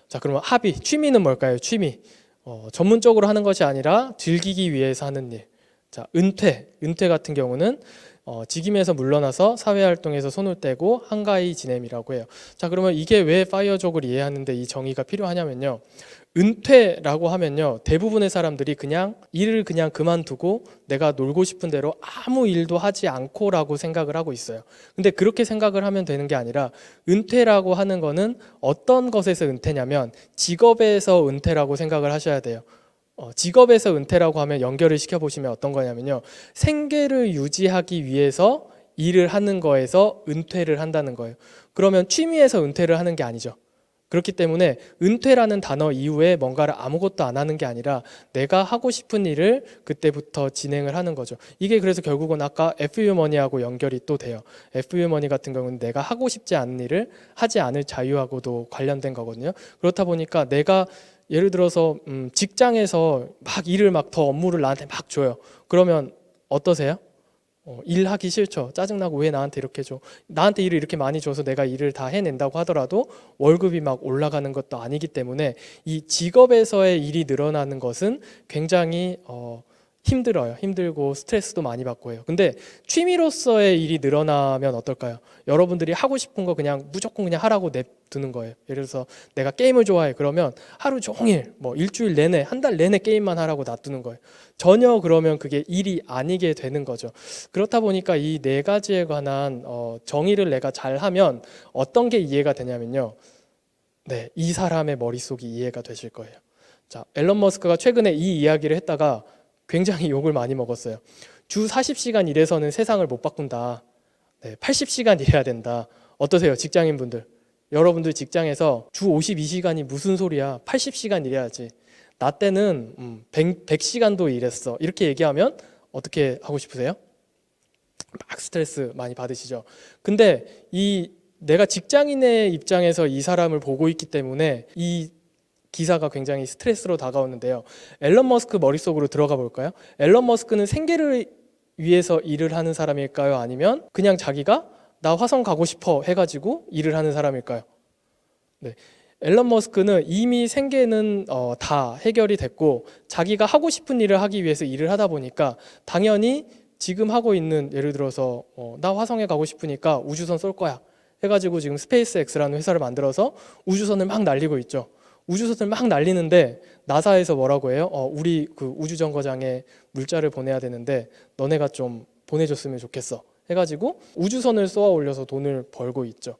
자, 그러면 합의. 취미는 뭘까요? 취미. 전문적으로 하는 것이 아니라 즐기기 위해서 하는 일. 자, 은퇴. 은퇴 같은 경우는 직임에서 물러나서 사회활동에서 손을 떼고 한가히 지냄이라고 해요. 자, 그러면 이게 왜 파이어족을 이해하는데 이 정의가 필요하냐면요. 은퇴라고 하면요. 대부분의 사람들이 그냥 일을 그냥 그만두고 내가 놀고 싶은 대로 아무 일도 하지 않고라고 생각을 하고 있어요. 근데 그렇게 생각을 하면 되는 게 아니라 은퇴라고 하는 거는 어떤 것에서 은퇴냐면 직업에서 은퇴라고 생각을 하셔야 돼요. 직업에서 은퇴라고 하면 연결을 시켜보시면 어떤 거냐면요. 생계를 유지하기 위해서 일을 하는 거에서 은퇴를 한다는 거예요. 그러면 취미에서 은퇴를 하는 게 아니죠. 그렇기 때문에 은퇴라는 단어 이후에 뭔가를 아무것도 안 하는 게 아니라 내가 하고 싶은 일을 그때부터 진행을 하는 거죠. 이게 그래서 결국은 아까 FU머니하고 연결이 또 돼요. FU머니 같은 경우는 내가 하고 싶지 않은 일을 하지 않을 자유하고도 관련된 거거든요. 그렇다 보니까 내가 예를 들어서 직장에서 막 일을 막 더 업무를 나한테 막 줘요. 그러면 어떠세요? 일하기 싫죠. 짜증나고 왜 나한테 이렇게 줘. 나한테 일을 이렇게 많이 줘서 내가 일을 다 해낸다고 하더라도 월급이 막 올라가는 것도 아니기 때문에 이 직업에서의 일이 늘어나는 것은 굉장히 힘들어요. 힘들고 스트레스도 많이 받고 해요. 근데 취미로서의 일이 늘어나면 어떨까요? 여러분들이 하고 싶은 거 그냥 무조건 그냥 하라고 냅두는 거예요. 예를 들어서 내가 게임을 좋아해. 그러면 하루 종일 뭐 일주일 내내 한 달 내내 게임만 하라고 놔두는 거예요. 전혀 그러면 그게 일이 아니게 되는 거죠. 그렇다 보니까 이 네 가지에 관한 정의를 내가 잘하면 어떤 게 이해가 되냐면요. 네, 이 사람의 머릿속이 이해가 되실 거예요. 자, 앨런 머스크가 최근에 이 이야기를 했다가 굉장히 욕을 많이 먹었어요. 주 40시간 일해서는 세상을 못 바꾼다. 네, 80시간 일해야 된다. 어떠세요, 직장인분들? 여러분들 직장에서 주 52시간이 무슨 소리야? 80시간 일해야지. 나 때는 100시간도 일했어. 이렇게 얘기하면 어떻게 하고 싶으세요? 막 스트레스 많이 받으시죠. 근데 이 내가 직장인의 입장에서 이 사람을 보고 있기 때문에 이 기사가 굉장히 스트레스로 다가오는데요. 앨런 머스크 머릿속으로 들어가 볼까요? 앨런 머스크는 생계를 위해서 일을 하는 사람일까요? 아니면 그냥 자기가 나 화성 가고 싶어 해가지고 일을 하는 사람일까요? 네. 앨런 머스크는 이미 생계는 다 해결이 됐고 자기가 하고 싶은 일을 하기 위해서 일을 하다 보니까 당연히 지금 하고 있는, 예를 들어서 나 화성에 가고 싶으니까 우주선 쏠 거야 해가지고 지금 스페이스 X라는 회사를 만들어서 우주선을 막 날리고 있죠. 우주선을 막 날리는데 나사에서 뭐라고 해요? 우리 그 우주정거장에 물자를 보내야 되는데 너네가 좀 보내줬으면 좋겠어 해가지고 우주선을 쏘아 올려서 돈을 벌고 있죠.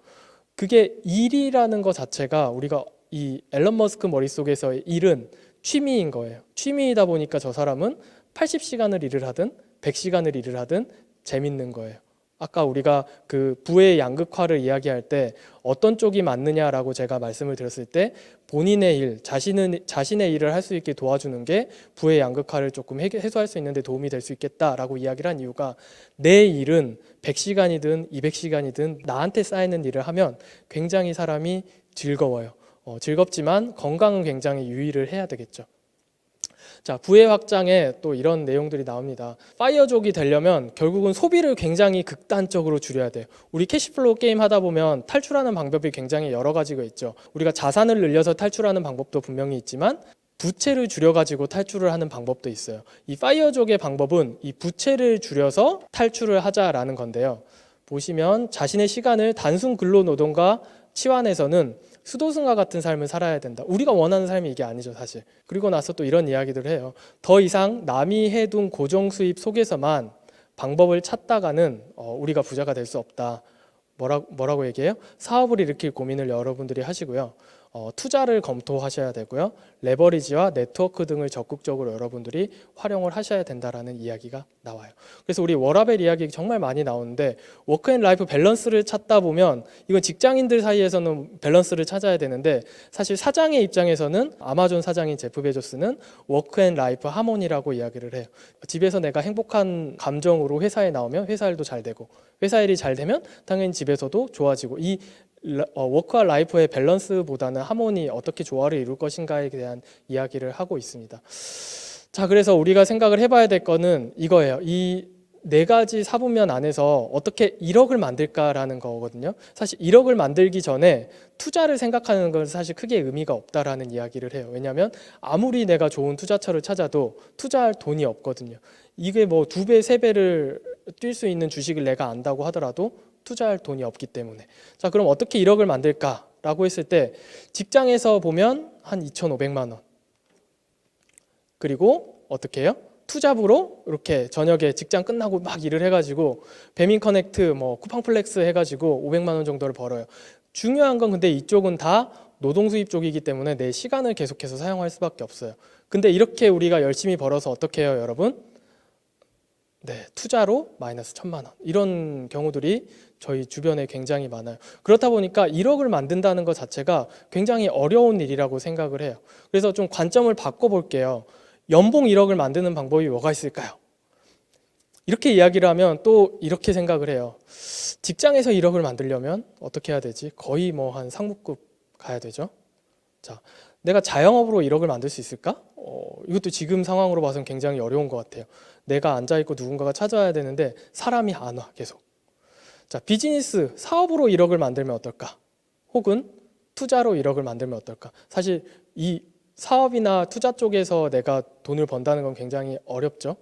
그게 일이라는 것 자체가, 우리가 이 앨런 머스크 머릿속에서의 일은 취미인 거예요. 취미이다 보니까 저 사람은 80시간을 일을 하든 100시간을 일을 하든 재밌는 거예요. 아까 우리가 그 부의 양극화를 이야기할 때 어떤 쪽이 맞느냐라고 제가 말씀을 드렸을 때 본인의 일, 자신의 일을 할 수 있게 도와주는 게 부의 양극화를 조금 해소할 수 있는데 도움이 될 수 있겠다라고 이야기를 한 이유가, 내 일은 100시간이든 200시간이든 나한테 쌓이는 일을 하면 굉장히 사람이 즐거워요. 즐겁지만 건강은 굉장히 유의를 해야 되겠죠. 자, 부의 확장에 또 이런 내용들이 나옵니다. 파이어족이 되려면 결국은 소비를 굉장히 극단적으로 줄여야 돼요. 우리 캐시플로우 게임 하다 보면 탈출하는 방법이 굉장히 여러 가지가 있죠. 우리가 자산을 늘려서 탈출하는 방법도 분명히 있지만 부채를 줄여가지고 탈출을 하는 방법도 있어요. 이 파이어족의 방법은 이 부채를 줄여서 탈출을 하자라는 건데요. 보시면 자신의 시간을 단순 근로노동과 치환해서는 수도승과 같은 삶을 살아야 된다. 우리가 원하는 삶이 이게 아니죠, 사실. 그리고 나서 또 이런 이야기들을 해요. 더 이상 남이 해둔 고정 수입 속에서만 방법을 찾다가는 우리가 부자가 될 수 없다. 뭐라고 얘기해요? 사업을 일으킬 고민을 여러분들이 하시고요. 투자를 검토하셔야 되고요. 레버리지와 네트워크 등을 적극적으로 여러분들이 활용을 하셔야 된다라는 이야기가 나와요. 그래서 우리 워라벨 이야기 정말 많이 나오는데 워크 앤 라이프 밸런스를 찾다 보면 이건 직장인들 사이에서는 밸런스를 찾아야 되는데 사실 사장의 입장에서는, 아마존 사장인 제프 베조스는 워크 앤 라이프 하모니라고 이야기를 해요. 집에서 내가 행복한 감정으로 회사에 나오면 회사 일도 잘 되고 회사 일이 잘 되면 당연히 집에서도 좋아지고, 이 워크와 라이프의 밸런스보다는 하모니, 어떻게 조화를 이룰 것인가에 대한 이야기를 하고 있습니다. 자, 그래서 우리가 생각을 해봐야 될 거는 이거예요. 이 네 가지 사분면 안에서 어떻게 1억을 만들까라는 거거든요. 사실 1억을 만들기 전에 투자를 생각하는 건 사실 크게 의미가 없다라는 이야기를 해요. 왜냐하면 아무리 내가 좋은 투자처를 찾아도 투자할 돈이 없거든요. 이게 뭐 2배, 3배를 뛸 수 있는 주식을 내가 안다고 하더라도 투자할 돈이 없기 때문에. 자, 그럼 어떻게 1억을 만들까라고 했을 때 직장에서 보면 한 2,500만 원. 그리고 어떻게 해요? 투잡으로 이렇게 저녁에 직장 끝나고 막 일을 해가지고 배민 커넥트, 뭐 쿠팡플렉스 해가지고 500만 원 정도를 벌어요. 중요한 건 근데 이쪽은 다 노동 수입 쪽이기 때문에 내 시간을 계속해서 사용할 수밖에 없어요. 근데 이렇게 우리가 열심히 벌어서 어떻게 해요, 여러분? 네, 투자로 마이너스 1,000만 원. 이런 경우들이 저희 주변에 굉장히 많아요. 그렇다 보니까 1억을 만든다는 것 자체가 굉장히 어려운 일이라고 생각을 해요. 그래서 좀 관점을 바꿔볼게요. 연봉 1억을 만드는 방법이 뭐가 있을까요? 이렇게 이야기를 하면 또 이렇게 생각을 해요. 직장에서 1억을 만들려면 어떻게 해야 되지? 거의 뭐 한 상무급 가야 되죠. 자, 내가 자영업으로 1억을 만들 수 있을까? 이것도 지금 상황으로 봐서는 굉장히 어려운 것 같아요. 내가 앉아있고 누군가가 찾아야 되는데 사람이 안 와, 계속. 자, 비즈니스, 사업으로 1억을 만들면 어떨까? 혹은 투자로 1억을 만들면 어떨까? 사실 이 사업이나 투자 쪽에서 내가 돈을 번다는 건 굉장히 어렵죠.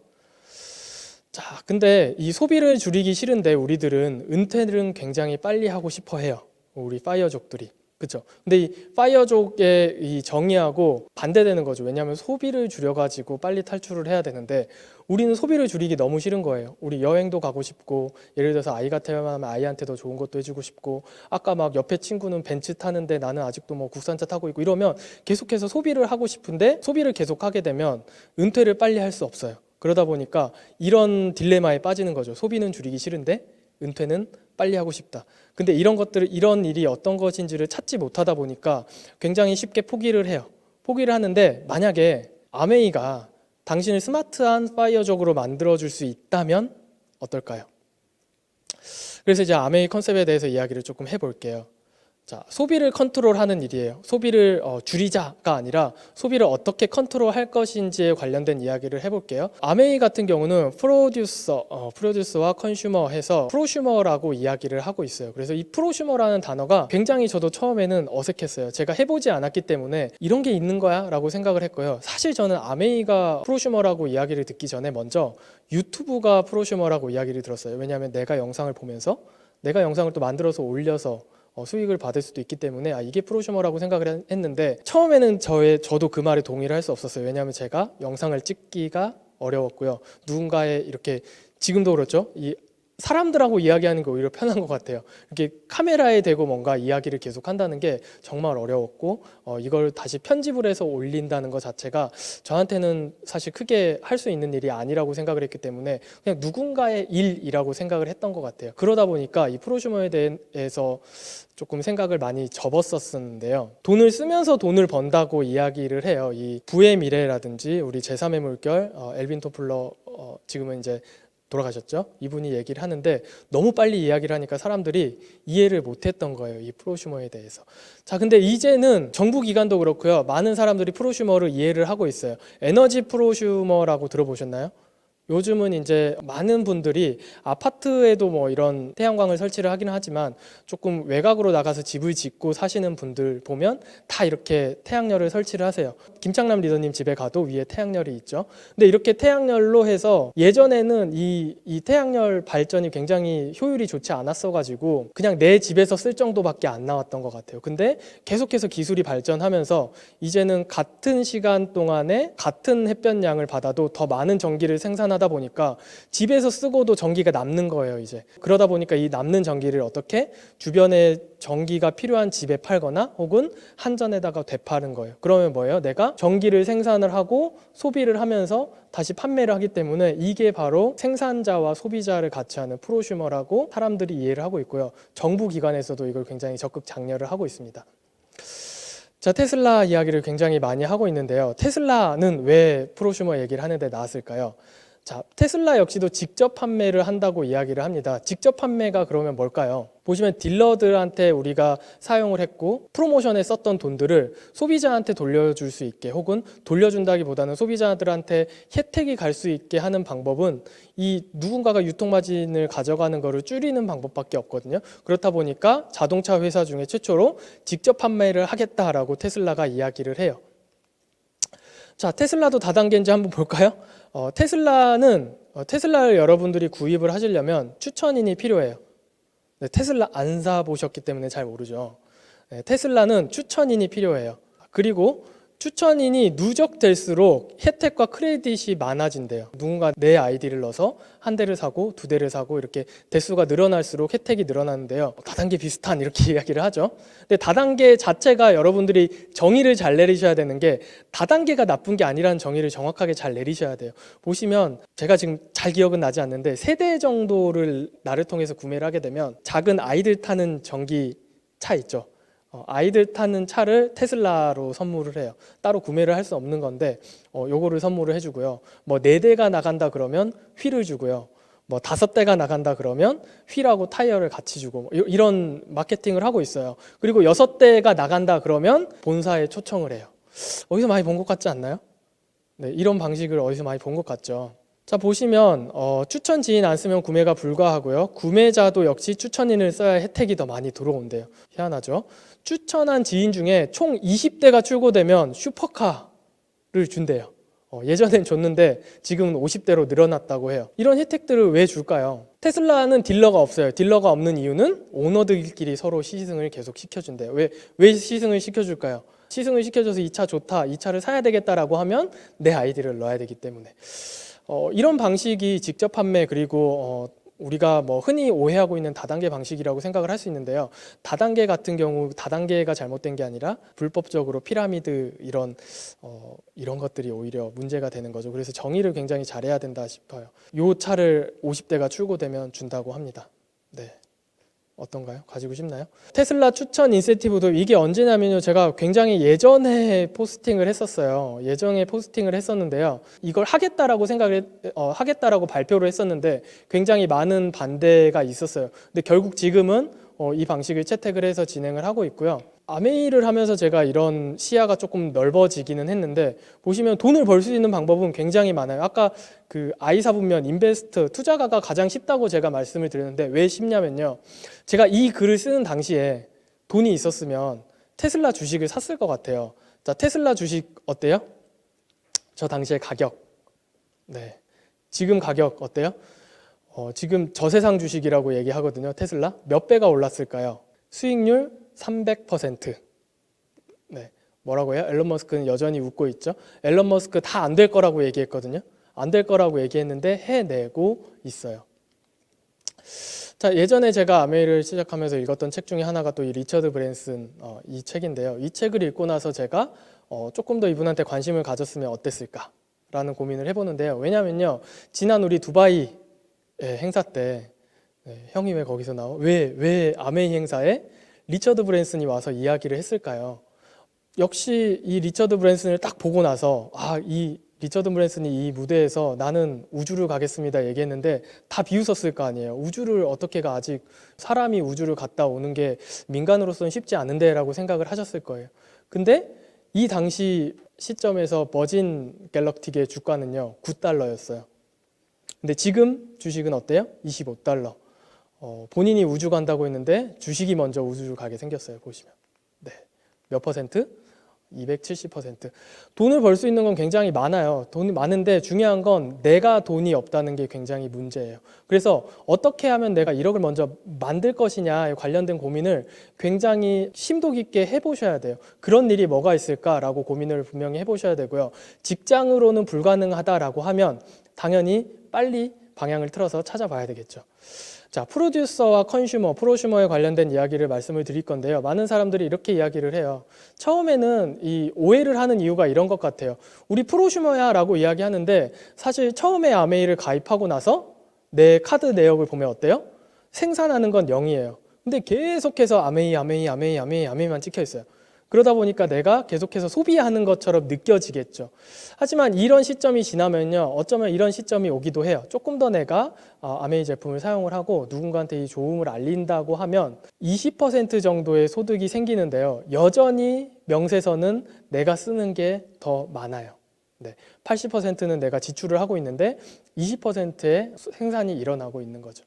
자, 근데 이 소비를 줄이기 싫은데 우리들은 은퇴를 굉장히 빨리 하고 싶어 해요. 우리 파이어족들이. 그렇죠. 근데 이 파이어족의 이 정의하고 반대되는 거죠. 왜냐하면 소비를 줄여가지고 빨리 탈출을 해야 되는데 우리는 소비를 줄이기 너무 싫은 거예요. 우리 여행도 가고 싶고, 예를 들어서 아이가 태어나면 아이한테 더 좋은 것도 해주고 싶고, 아까 막 옆에 친구는 벤츠 타는데 나는 아직도 뭐 국산차 타고 있고 이러면 계속해서 소비를 하고 싶은데 소비를 계속하게 되면 은퇴를 빨리 할 수 없어요. 그러다 보니까 이런 딜레마에 빠지는 거죠. 소비는 줄이기 싫은데 은퇴는 빨리 하고 싶다. 근데 이런 일이 어떤 것인지를 찾지 못하다 보니까 굉장히 쉽게 포기를 해요. 포기를 하는데 만약에 아메이가 당신을 스마트한 파이어족으로 만들어줄 수 있다면 어떨까요? 그래서 이제 아메이 컨셉에 대해서 이야기를 조금 해볼게요. 자, 소비를 컨트롤하는 일이에요. 소비를 줄이자가 아니라 소비를 어떻게 컨트롤할 것인지에 관련된 이야기를 해볼게요. 아메이 같은 경우는 프로듀서와 컨슈머 해서 프로슈머라고 이야기를 하고 있어요. 그래서 이 프로슈머라는 단어가 굉장히 저도 처음에는 어색했어요. 제가 해보지 않았기 때문에 이런 게 있는 거야 라고 생각을 했고요. 사실 저는 아메이가 프로슈머라고 이야기를 듣기 전에 먼저 유튜브가 프로슈머라고 이야기를 들었어요. 왜냐하면 내가 영상을 보면서 내가 영상을 또 만들어서 올려서 수익을 받을 수도 있기 때문에 이게 프로슈머라고 생각을 했는데 처음에는 저도 그 말에 동의를 할 수 없었어요. 왜냐하면 제가 영상을 찍기가 어려웠고요. 누군가의 이렇게 지금도 그렇죠. 이 사람들하고 이야기하는 게 오히려 편한 것 같아요. 이렇게 카메라에 대고 뭔가 이야기를 계속 한다는 게 정말 어려웠고 이걸 다시 편집을 해서 올린다는 것 자체가 저한테는 사실 크게 할 수 있는 일이 아니라고 생각을 했기 때문에 그냥 누군가의 일이라고 생각을 했던 것 같아요. 그러다 보니까 이 프로슈머에 대해서 조금 생각을 많이 접었었는데요. 돈을 쓰면서 돈을 번다고 이야기를 해요. 이 부의 미래라든지 우리 제3의 물결, 엘빈 토플러 지금은 이제 돌아가셨죠? 이분이 얘기를 하는데 너무 빨리 이야기를 하니까 사람들이 이해를 못했던 거예요. 이 프로슈머에 대해서. 자, 근데 이제는 정부 기관도 그렇고요. 많은 사람들이 프로슈머를 이해를 하고 있어요. 에너지 프로슈머라고 들어보셨나요? 요즘은 이제 많은 분들이 아파트에도 뭐 이런 태양광을 설치를 하기는 하지만 조금 외곽으로 나가서 집을 짓고 사시는 분들 보면 다 이렇게 태양열을 설치를 하세요. 김창남 리더님 집에 가도 위에 태양열이 있죠. 근데 이렇게 태양열로 해서 예전에는 이 태양열 발전이 굉장히 효율이 좋지 않았어 가지고 그냥 내 집에서 쓸 정도밖에 안 나왔던 것 같아요. 근데 계속해서 기술이 발전하면서 이제는 같은 시간 동안에 같은 햇볕양을 받아도 더 많은 전기를 생산하다 보니까 집에서 쓰고도 전기가 남는 거예요. 이제 그러다 보니까 이 남는 전기를 어떻게 주변에 전기가 필요한 집에 팔거나 혹은 한전에다가 되파는 거예요. 그러면 뭐예요? 내가 전기를 생산을 하고 소비를 하면서 다시 판매를 하기 때문에 이게 바로 생산자와 소비자를 같이 하는 프로슈머라고 사람들이 이해를 하고 있고요. 정부 기관에서도 이걸 굉장히 적극 장려를 하고 있습니다. 자, 테슬라 이야기를 굉장히 많이 하고 있는데요. 테슬라는 왜 프로슈머 얘기를 하는데 나왔을까요? 자, 테슬라 역시도 직접 판매를 한다고 이야기를 합니다. 직접 판매가 그러면 뭘까요? 보시면 딜러들한테 우리가 사용을 했고 프로모션에 썼던 돈들을 소비자한테 돌려줄 수 있게 혹은 돌려준다기보다는 소비자들한테 혜택이 갈 수 있게 하는 방법은 이 누군가가 유통마진을 가져가는 것을 줄이는 방법밖에 없거든요. 그렇다 보니까 자동차 회사 중에 최초로 직접 판매를 하겠다라고 테슬라가 이야기를 해요. 자, 테슬라도 다단계인지 한번 볼까요? 테슬라를 여러분들이 구입을 하시려면 추천인이 필요해요. 네, 테슬라 안 사보셨기 때문에 잘 모르죠. 네, 테슬라는 추천인이 필요해요. 그리고 추천인이 누적될수록 혜택과 크레딧이 많아진대요. 누군가 내 아이디를 넣어서 한 대를 사고 두 대를 사고 이렇게 대수가 늘어날수록 혜택이 늘어나는데요. 다단계 비슷한 이렇게 이야기를 하죠. 근데 다단계 자체가 여러분들이 정의를 잘 내리셔야 되는 게 다단계가 나쁜 게 아니라는 정의를 정확하게 잘 내리셔야 돼요. 보시면 제가 지금 잘 기억은 나지 않는데 3대 정도를 나를 통해서 구매를 하게 되면 작은 아이들 타는 전기차 있죠. 아이들 타는 차를 테슬라로 선물을 해요. 따로 구매를 할 수 없는 건데 요거를 선물을 해주고요. 뭐 4대가 나간다 그러면 휠을 주고요. 뭐 5대가 나간다 그러면 휠하고 타이어를 같이 주고 뭐 이런 마케팅을 하고 있어요. 그리고 6대가 나간다 그러면 본사에 초청을 해요. 어디서 많이 본 것 같지 않나요? 네, 이런 방식을 어디서 많이 본 것 같죠. 자, 보시면 추천 지인 안 쓰면 구매가 불가하고요. 구매자도 역시 추천인을 써야 혜택이 더 많이 들어온대요. 희한하죠? 추천한 지인 중에 총 20대가 출고되면 슈퍼카를 준대요. 예전엔 줬는데 지금은 50대로 늘어났다고 해요. 이런 혜택들을 왜 줄까요? 테슬라는 딜러가 없어요. 딜러가 없는 이유는 오너들끼리 서로 시승을 계속 시켜준대요. 왜 시승을 시켜줄까요? 시승을 시켜줘서 이 차 좋다, 이 차를 사야 되겠다라고 하면 내 아이디를 넣어야 되기 때문에. 이런 방식이 직접 판매 그리고 우리가 뭐 흔히 오해하고 있는 다단계 방식이라고 생각을 할 수 있는데요. 다단계 같은 경우 다단계가 잘못된 게 아니라 불법적으로 피라미드 이런 것들이 오히려 문제가 되는 거죠. 그래서 정의를 굉장히 잘해야 된다 싶어요. 요 차를 50대가 출고되면 준다고 합니다. 네. 어떤가요? 가지고 싶나요? 테슬라 추천 인센티브도 이게 언제냐면요. 제가 굉장히 예전에 포스팅을 했었어요. 예전에 포스팅을 했었는데요. 이걸 하겠다라고 발표를 했었는데 굉장히 많은 반대가 있었어요. 근데 결국 지금은 이 방식을 채택을 해서 진행을 하고 있고요. 아메이를 하면서 제가 이런 시야가 조금 넓어지기는 했는데 보시면 돈을 벌 수 있는 방법은 굉장히 많아요. 아까 그 아이사분면 인베스트 투자가가 가장 쉽다고 제가 말씀을 드렸는데 왜 쉽냐면요. 제가 이 글을 쓰는 당시에 돈이 있었으면 테슬라 주식을 샀을 것 같아요. 자, 테슬라 주식 어때요? 저 당시에 가격. 네. 지금 가격 어때요? 지금 저세상 주식이라고 얘기하거든요. 테슬라. 몇 배가 올랐을까요? 수익률 300%. 네. 뭐라고 해요? 앨런 머스크는 여전히 웃고 있죠. 앨런 머스크 다 안 될 거라고 얘기했거든요. 안 될 거라고 얘기했는데 해내고 있어요. 자, 예전에 제가 아메이를 시작하면서 읽었던 책 중에 하나가 또 이 리처드 브랜슨 이 책인데요. 이 책을 읽고 나서 제가 조금 더 이분한테 관심을 가졌으면 어땠을까라는 고민을 해보는데요. 왜냐면요, 지난 우리 두바이 행사 때 형이 왜 거기서 나와? 왜 아메이 행사에 리처드 브랜슨이 와서 이야기를 했을까요? 역시 이 리처드 브랜슨을 딱 보고 나서 이 리처드 브랜슨이 이 무대에서 나는 우주를 가겠습니다 얘기했는데 다 비웃었을 거 아니에요. 우주를 어떻게 가, 아직 사람이 우주를 갔다 오는 게 민간으로서는 쉽지 않은데 라고 생각을 하셨을 거예요. 근데 이 당시 시점에서 버진 갤럭틱의 주가는요 9달러였어요. 근데 지금 주식은 어때요? 25달러. 본인이 우주 간다고 했는데 주식이 먼저 우주를 가게 생겼어요. 보시면. 네. 몇 퍼센트? 270%. 돈을 벌 수 있는 건 굉장히 많아요. 돈이 많은데 중요한 건 내가 돈이 없다는 게 굉장히 문제예요. 그래서 어떻게 하면 내가 1억을 먼저 만들 것이냐에 관련된 고민을 굉장히 심도 깊게 해보셔야 돼요. 그런 일이 뭐가 있을까라고 고민을 분명히 해보셔야 되고요. 직장으로는 불가능하다라고 하면 당연히 빨리 방향을 틀어서 찾아봐야 되겠죠. 자, 프로듀서와 컨슈머, 프로슈머에 관련된 이야기를 말씀을 드릴 건데요. 많은 사람들이 이렇게 이야기를 해요. 처음에는 이 오해를 하는 이유가 이런 것 같아요. 우리 프로슈머야 라고 이야기하는데 사실 처음에 아메이를 가입하고 나서 내 카드 내역을 보면 어때요? 생산하는 건 0이에요. 근데 계속해서 아메이만 찍혀 있어요. 그러다 보니까 내가 계속해서 소비하는 것처럼 느껴지겠죠. 하지만 이런 시점이 지나면요, 어쩌면 이런 시점이 오기도 해요. 조금 더 내가 아메이 제품을 사용을 하고 누군가한테 이 좋음을 알린다고 하면 20% 정도의 소득이 생기는데요. 여전히 명세서는 내가 쓰는 게 더 많아요. 네, 80%는 내가 지출을 하고 있는데 20%의 생산이 일어나고 있는 거죠.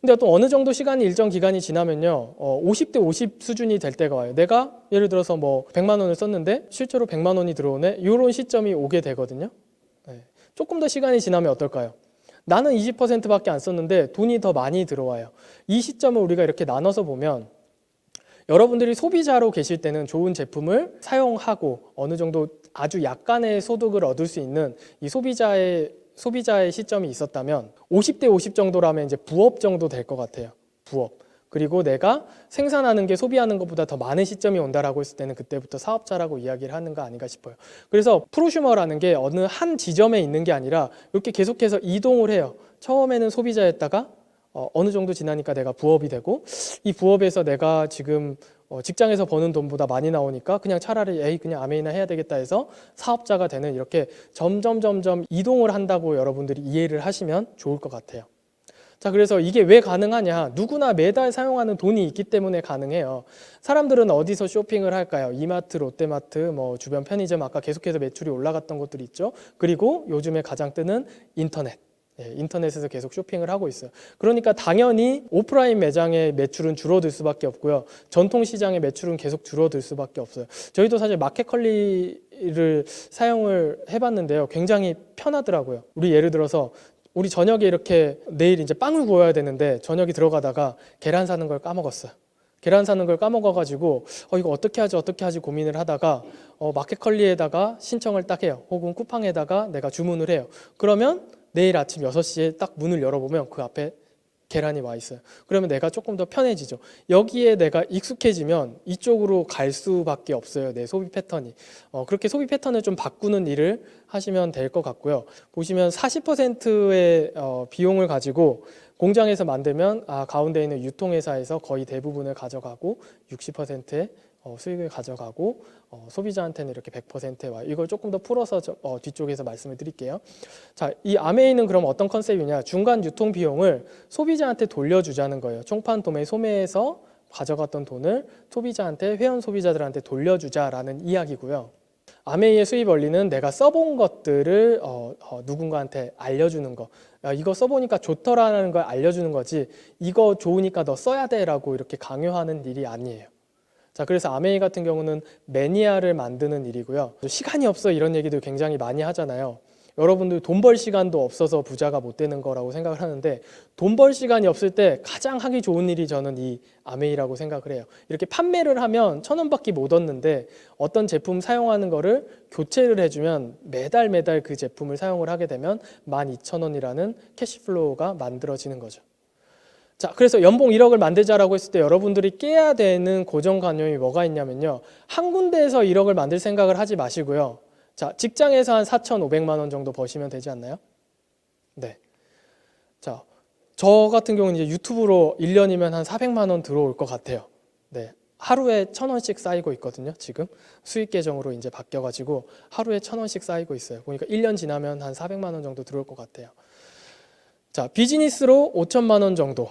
근데 또 어느 정도 시간이 일정 기간이 지나면요 50대 50 수준이 될 때가 와요. 내가 예를 들어서 뭐 100만 원을 썼는데 실제로 100만 원이 들어오네, 이런 시점이 오게 되거든요. 네. 조금 더 시간이 지나면 어떨까요? 나는 20%밖에 안 썼는데 돈이 더 많이 들어와요. 이 시점을 우리가 이렇게 나눠서 보면 여러분들이 소비자로 계실 때는 좋은 제품을 사용하고 어느 정도 아주 약간의 소득을 얻을 수 있는 이 소비자의 시점이 있었다면 50대 50 정도라면 이제 부업 정도 될 것 같아요. 부업. 그리고 내가 생산하는 게 소비하는 것보다 더 많은 시점이 온다라고 했을 때는 그때부터 사업자라고 이야기를 하는 거 아닌가 싶어요. 그래서 프로슈머라는 게 어느 한 지점에 있는 게 아니라 이렇게 계속해서 이동을 해요. 처음에는 소비자였다가 어느 정도 지나니까 내가 부업이 되고, 이 부업에서 내가 지금 직장에서 버는 돈보다 많이 나오니까 그냥 차라리 그냥 아메이나 해야 되겠다 해서 사업자가 되는, 이렇게 점점 이동을 한다고 여러분들이 이해를 하시면 좋을 것 같아요. 자, 그래서 이게 왜 가능하냐? 누구나 매달 사용하는 돈이 있기 때문에 가능해요. 사람들은 어디서 쇼핑을 할까요? 이마트, 롯데마트, 뭐 주변 편의점, 아까 계속해서 매출이 올라갔던 곳들이 있죠. 그리고 요즘에 가장 뜨는 인터넷. 인터넷에서 계속 쇼핑을 하고 있어요. 그러니까 당연히 오프라인 매장의 매출은 줄어들 수밖에 없고요. 전통시장의 매출은 계속 줄어들 수밖에 없어요. 저희도 사실 마켓컬리를 사용을 해봤는데요. 굉장히 편하더라고요. 우리 예를 들어서 우리 저녁에 이렇게 내일 이제 빵을 구워야 되는데 저녁에 들어가다가 계란 사는 걸 까먹었어요. 계란 사는 걸 까먹어가지고 이거 어떻게 하지 고민을 하다가 마켓컬리에다가 신청을 딱 해요. 혹은 쿠팡에다가 내가 주문을 해요. 그러면 내일 아침 6시에 딱 문을 열어보면 그 앞에 계란이 와 있어요. 그러면 내가 조금 더 편해지죠. 여기에 내가 익숙해지면 이쪽으로 갈 수밖에 없어요. 내 소비 패턴이. 그렇게 소비 패턴을 좀 바꾸는 일을 하시면 될 것 같고요. 보시면 40%의 비용을 가지고 공장에서 만들면 가운데 있는 유통회사에서 거의 대부분을 가져가고 60%의 수익을 가져가고 소비자한테는 이렇게 100%와 이걸 조금 더 풀어서 뒤쪽에서 말씀을 드릴게요. 자, 이 아메이는 그럼 어떤 컨셉이냐? 중간 유통 비용을 소비자한테 돌려주자는 거예요. 총판 도매 소매에서 가져갔던 돈을 소비자한테 회원 소비자들한테 돌려주자라는 이야기고요. 아메이의 수입 원리는 내가 써본 것들을 누군가한테 알려주는 거. 야, 이거 써보니까 좋더라는 걸 알려주는 거지 이거 좋으니까 너 써야 돼라고 이렇게 강요하는 일이 아니에요. 자, 그래서 아메이 같은 경우는 매니아를 만드는 일이고요. 시간이 없어 이런 얘기도 굉장히 많이 하잖아요. 여러분들 돈 벌 시간도 없어서 부자가 못 되는 거라고 생각을 하는데 돈 벌 시간이 없을 때 가장 하기 좋은 일이 저는 이 아메이라고 생각을 해요. 이렇게 판매를 하면 1,000원밖에 못 얻는데 어떤 제품 사용하는 거를 교체를 해주면 매달 그 제품을 사용을 하게 되면 12,000원이라는 캐시플로우가 만들어지는 거죠. 자, 그래서 연봉 1억을 만들자라고 했을 때 여러분들이 깨야 되는 고정관념이 뭐가 있냐면요. 한 군데에서 1억을 만들 생각을 하지 마시고요. 자, 직장에서 한 4,500만 원 정도 버시면 되지 않나요? 네. 자, 저 같은 경우는 이제 유튜브로 1년이면 한 400만 원 들어올 것 같아요. 네. 하루에 1,000원씩 쌓이고 있거든요. 지금 수익 계정으로 이제 바뀌어가지고 하루에 1,000원씩 쌓이고 있어요. 보니까 1년 지나면 한 400만 원 정도 들어올 것 같아요. 자, 비즈니스로 5천만 원 정도.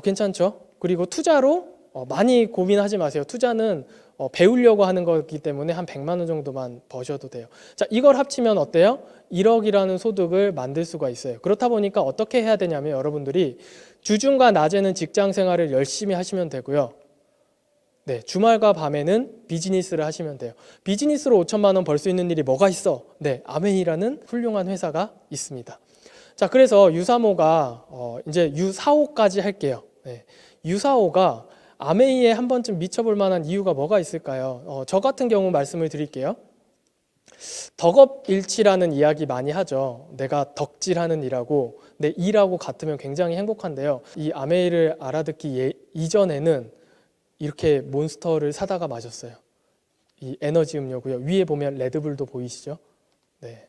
괜찮죠? 그리고 투자로 많이 고민하지 마세요. 투자는 배우려고 하는 거기 때문에 한 100만 원 정도만 버셔도 돼요. 자, 이걸 합치면 어때요? 1억이라는 소득을 만들 수가 있어요. 그렇다 보니까 어떻게 해야 되냐면 여러분들이 주중과 낮에는 직장 생활을 열심히 하시면 되고요. 네, 주말과 밤에는 비즈니스를 하시면 돼요. 비즈니스로 5천만 원 벌 수 있는 일이 뭐가 있어? 네, 아메이라는 훌륭한 회사가 있습니다. 자, 그래서 U3호가 이제 U4호까지 할게요. 네, U4호가 아메이에 한 번쯤 미쳐볼 만한 이유가 뭐가 있을까요? 저 같은 경우 말씀을 드릴게요. 덕업일치라는 이야기 많이 하죠. 내가 덕질하는 일하고 내 일하고 같으면 굉장히 행복한데요. 이 아메이를 알아듣기 이전에는 이렇게 몬스터를 사다가 마셨어요. 이 에너지 음료고요. 위에 보면 레드불도 보이시죠? 네.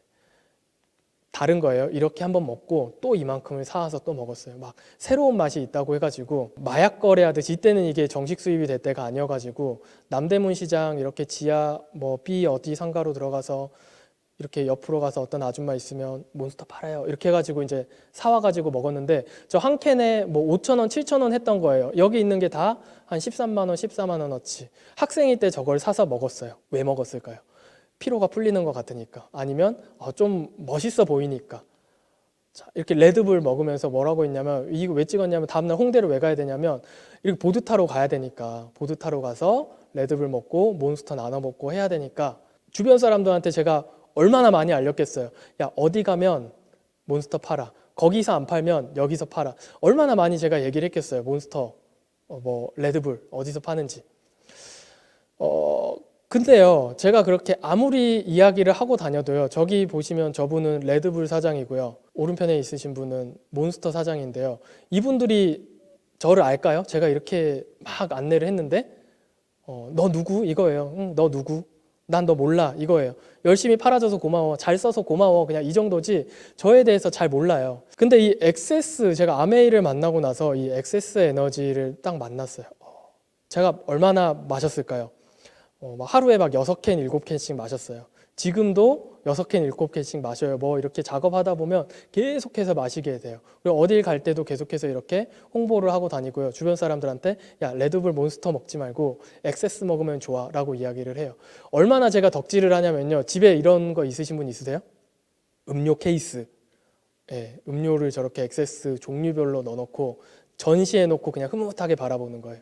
다른 거예요. 이렇게 한번 먹고 또 이만큼을 사와서 또 먹었어요. 막 새로운 맛이 있다고 해가지고 마약 거래하듯이 이때는 이게 정식 수입이 될 때가 아니어가지고 남대문 시장 이렇게 지하 B 어디 상가로 들어가서 이렇게 옆으로 가서 어떤 아줌마 있으면 몬스터 팔아요. 이렇게 해가지고 이제 사와가지고 먹었는데 저 한 캔에 5,000원, 7,000원 했던 거예요. 여기 있는 게 다 한 13만 원, 14만 원어치. 학생일 때 저걸 사서 먹었어요. 왜 먹었을까요? 피로가 풀리는 것 같으니까 아니면 좀 멋있어 보이니까. 자, 이렇게 레드불 먹으면서 뭐라고 했냐면 이거 왜 찍었냐면 다음날 홍대를 왜 가야 되냐면 이렇게 보드 타러 가야 되니까 보드 타러 가서 레드불 먹고 몬스터 나눠 먹고 해야 되니까 주변 사람들한테 제가 얼마나 많이 알렸겠어요. 야, 어디 가면 몬스터 팔아. 거기서 안 팔면 여기서 팔아. 얼마나 많이 제가 얘기를 했겠어요. 몬스터 레드불 어디서 파는지. 근데요, 제가 그렇게 아무리 이야기를 하고 다녀도요, 저기 보시면 저분은 레드불 사장이고요, 오른편에 있으신 분은 몬스터 사장인데요, 이분들이 저를 알까요? 제가 이렇게 막 안내를 했는데, 너 누구? 이거예요. 응, 너 누구? 난 너 몰라. 이거예요. 열심히 팔아줘서 고마워. 잘 써서 고마워. 그냥 이 정도지 저에 대해서 잘 몰라요. 근데 이 액세스, 제가 아메이를 만나고 나서 이 액세스 에너지를 딱 만났어요. 제가 얼마나 마셨을까요? 하루에 막 6캔, 7캔씩 마셨어요. 지금도 6캔, 7캔씩 마셔요. 이렇게 작업하다 보면 계속해서 마시게 돼요. 그리고 어딜 갈 때도 계속해서 이렇게 홍보를 하고 다니고요. 주변 사람들한테 야, 레드불 몬스터 먹지 말고 액세스 먹으면 좋아 라고 이야기를 해요. 얼마나 제가 덕질을 하냐면요. 집에 이런 거 있으신 분 있으세요? 음료 케이스. 네, 음료를 저렇게 액세스 종류별로 넣어놓고 전시해 놓고 그냥 흐뭇하게 바라보는 거예요.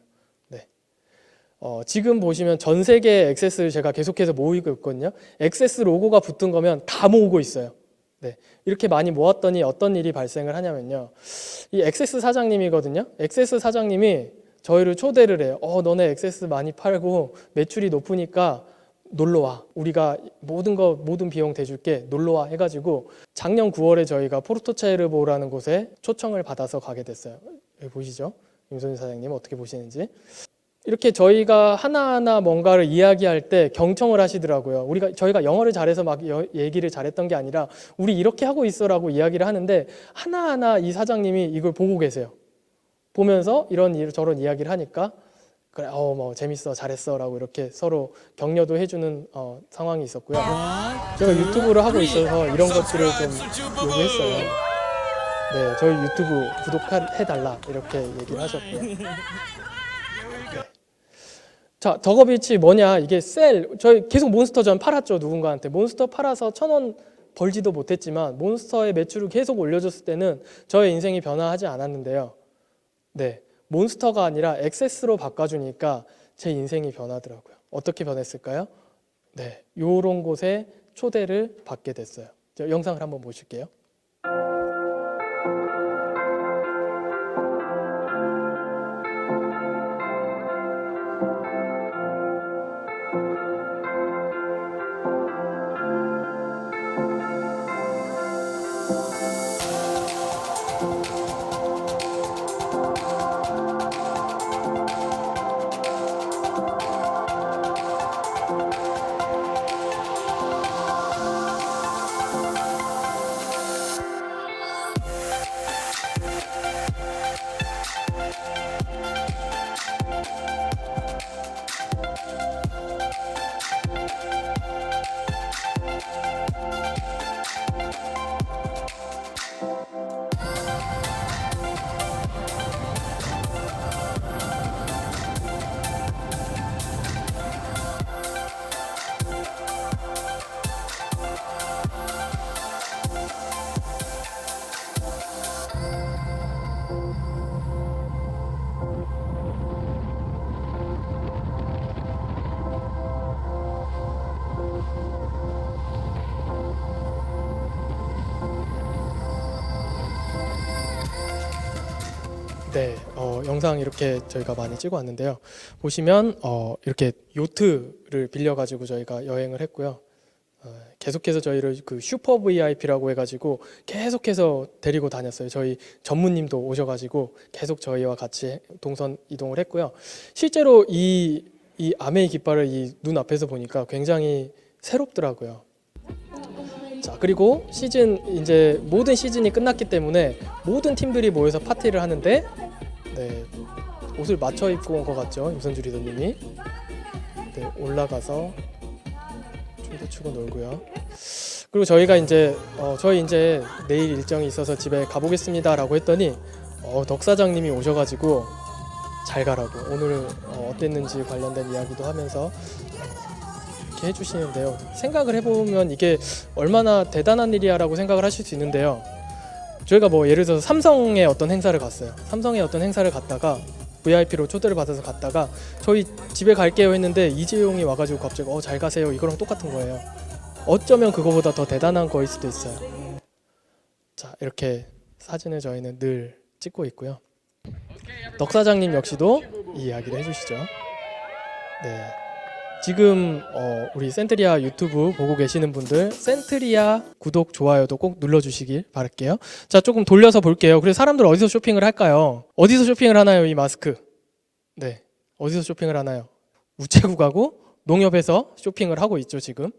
지금 보시면 전 세계 액세스를 제가 계속해서 모으고 있거든요. 액세스 로고가 붙은 거면 다 모으고 있어요. 네, 이렇게 많이 모았더니 어떤 일이 발생을 하냐면요. 이 액세스 사장님이거든요. 액세스 사장님이 저희를 초대를 해요. 너네 액세스 많이 팔고 매출이 높으니까 놀러와. 우리가 모든 비용 대줄게. 놀러와 해가지고 작년 9월에 저희가 포르토체르보라는 곳에 초청을 받아서 가게 됐어요. 여기 보시죠. 임선희 사장님 어떻게 보시는지. 이렇게 저희가 하나하나 뭔가를 이야기할 때 경청을 하시더라고요. 저희가 영어를 잘해서 막 얘기를 잘했던 게 아니라 우리 이렇게 하고 있어라고 이야기를 하는데 하나하나 이 사장님이 이걸 보고 계세요. 보면서 이런 저런 이야기를 하니까 그래, 뭐 재밌어, 잘했어라고 이렇게 서로 격려도 해주는 상황이 있었고요. 제가 유튜브를 하고 있어서 이런 것들을 좀 요구했어요. 네, 저희 유튜브 구독해달라 이렇게 얘기를 하셨고요. 네. 자, 덕업일치 뭐냐? 이게 저희 계속 몬스터전 팔았죠, 누군가한테. 몬스터 팔아서 1,000원 벌지도 못했지만 몬스터의 매출을 계속 올려줬을 때는 저의 인생이 변화하지 않았는데요. 네, 몬스터가 아니라 액세스로 바꿔주니까 제 인생이 변하더라고요. 어떻게 변했을까요? 네, 요런 곳에 초대를 받게 됐어요. 영상을 한번 보실게요. 네, 영상 이렇게 저희가 많이 찍어 왔는데요. 보시면 이렇게 요트를 빌려가지고 저희가 여행을 했고요. 계속해서 저희를 그 슈퍼 VIP라고 해가지고 계속해서 데리고 다녔어요. 저희 전무님도 오셔가지고 계속 저희와 같이 동선 이동을 했고요. 실제로 이 아메이 깃발을 이 눈 앞에서 보니까 굉장히 새롭더라고요. 자, 그리고 이제 모든 시즌이 끝났기 때문에 모든 팀들이 모여서 파티를 하는데, 네, 옷을 맞춰 입고 온 것 같죠, 임선주 리더님이. 네, 올라가서 춤도 추고 놀고요. 그리고 저희가 저희 이제 내일 일정이 있어서 집에 가보겠습니다라고 했더니 덕 사장님이 오셔가지고 잘 가라고 오늘 어땠는지 관련된 이야기도 하면서 이렇게 해주시는데요. 생각을 해보면 이게 얼마나 대단한 일이야라고 생각을 하실 수 있는데요. 저희가 뭐 예를 들어서 삼성의 어떤 행사를 갔어요. 삼성의 어떤 행사를 갔다가 VIP로 초대를 받아서 갔다가 저희 집에 갈게요 했는데 이재용이 와가지고 갑자기 잘 가세요 이거랑 똑같은 거예요. 어쩌면 그거보다 더 대단한 거일 수도 있어요. 자, 이렇게 사진을 저희는 늘 찍고 있고요. 덕 사장님 역시도 이 이야기를 해주시죠. 네, 지금 우리 센트리아 유튜브 보고 계시는 분들 센트리아 구독 좋아요도 꼭 눌러주시길 바랄게요. 자, 조금 돌려서 볼게요. 그래서 사람들 어디서 쇼핑을 할까요? 어디서 쇼핑을 하나요, 이 마스크? 네, 어디서 쇼핑을 하나요? 우체국하고 농협에서 쇼핑을 하고 있죠, 지금.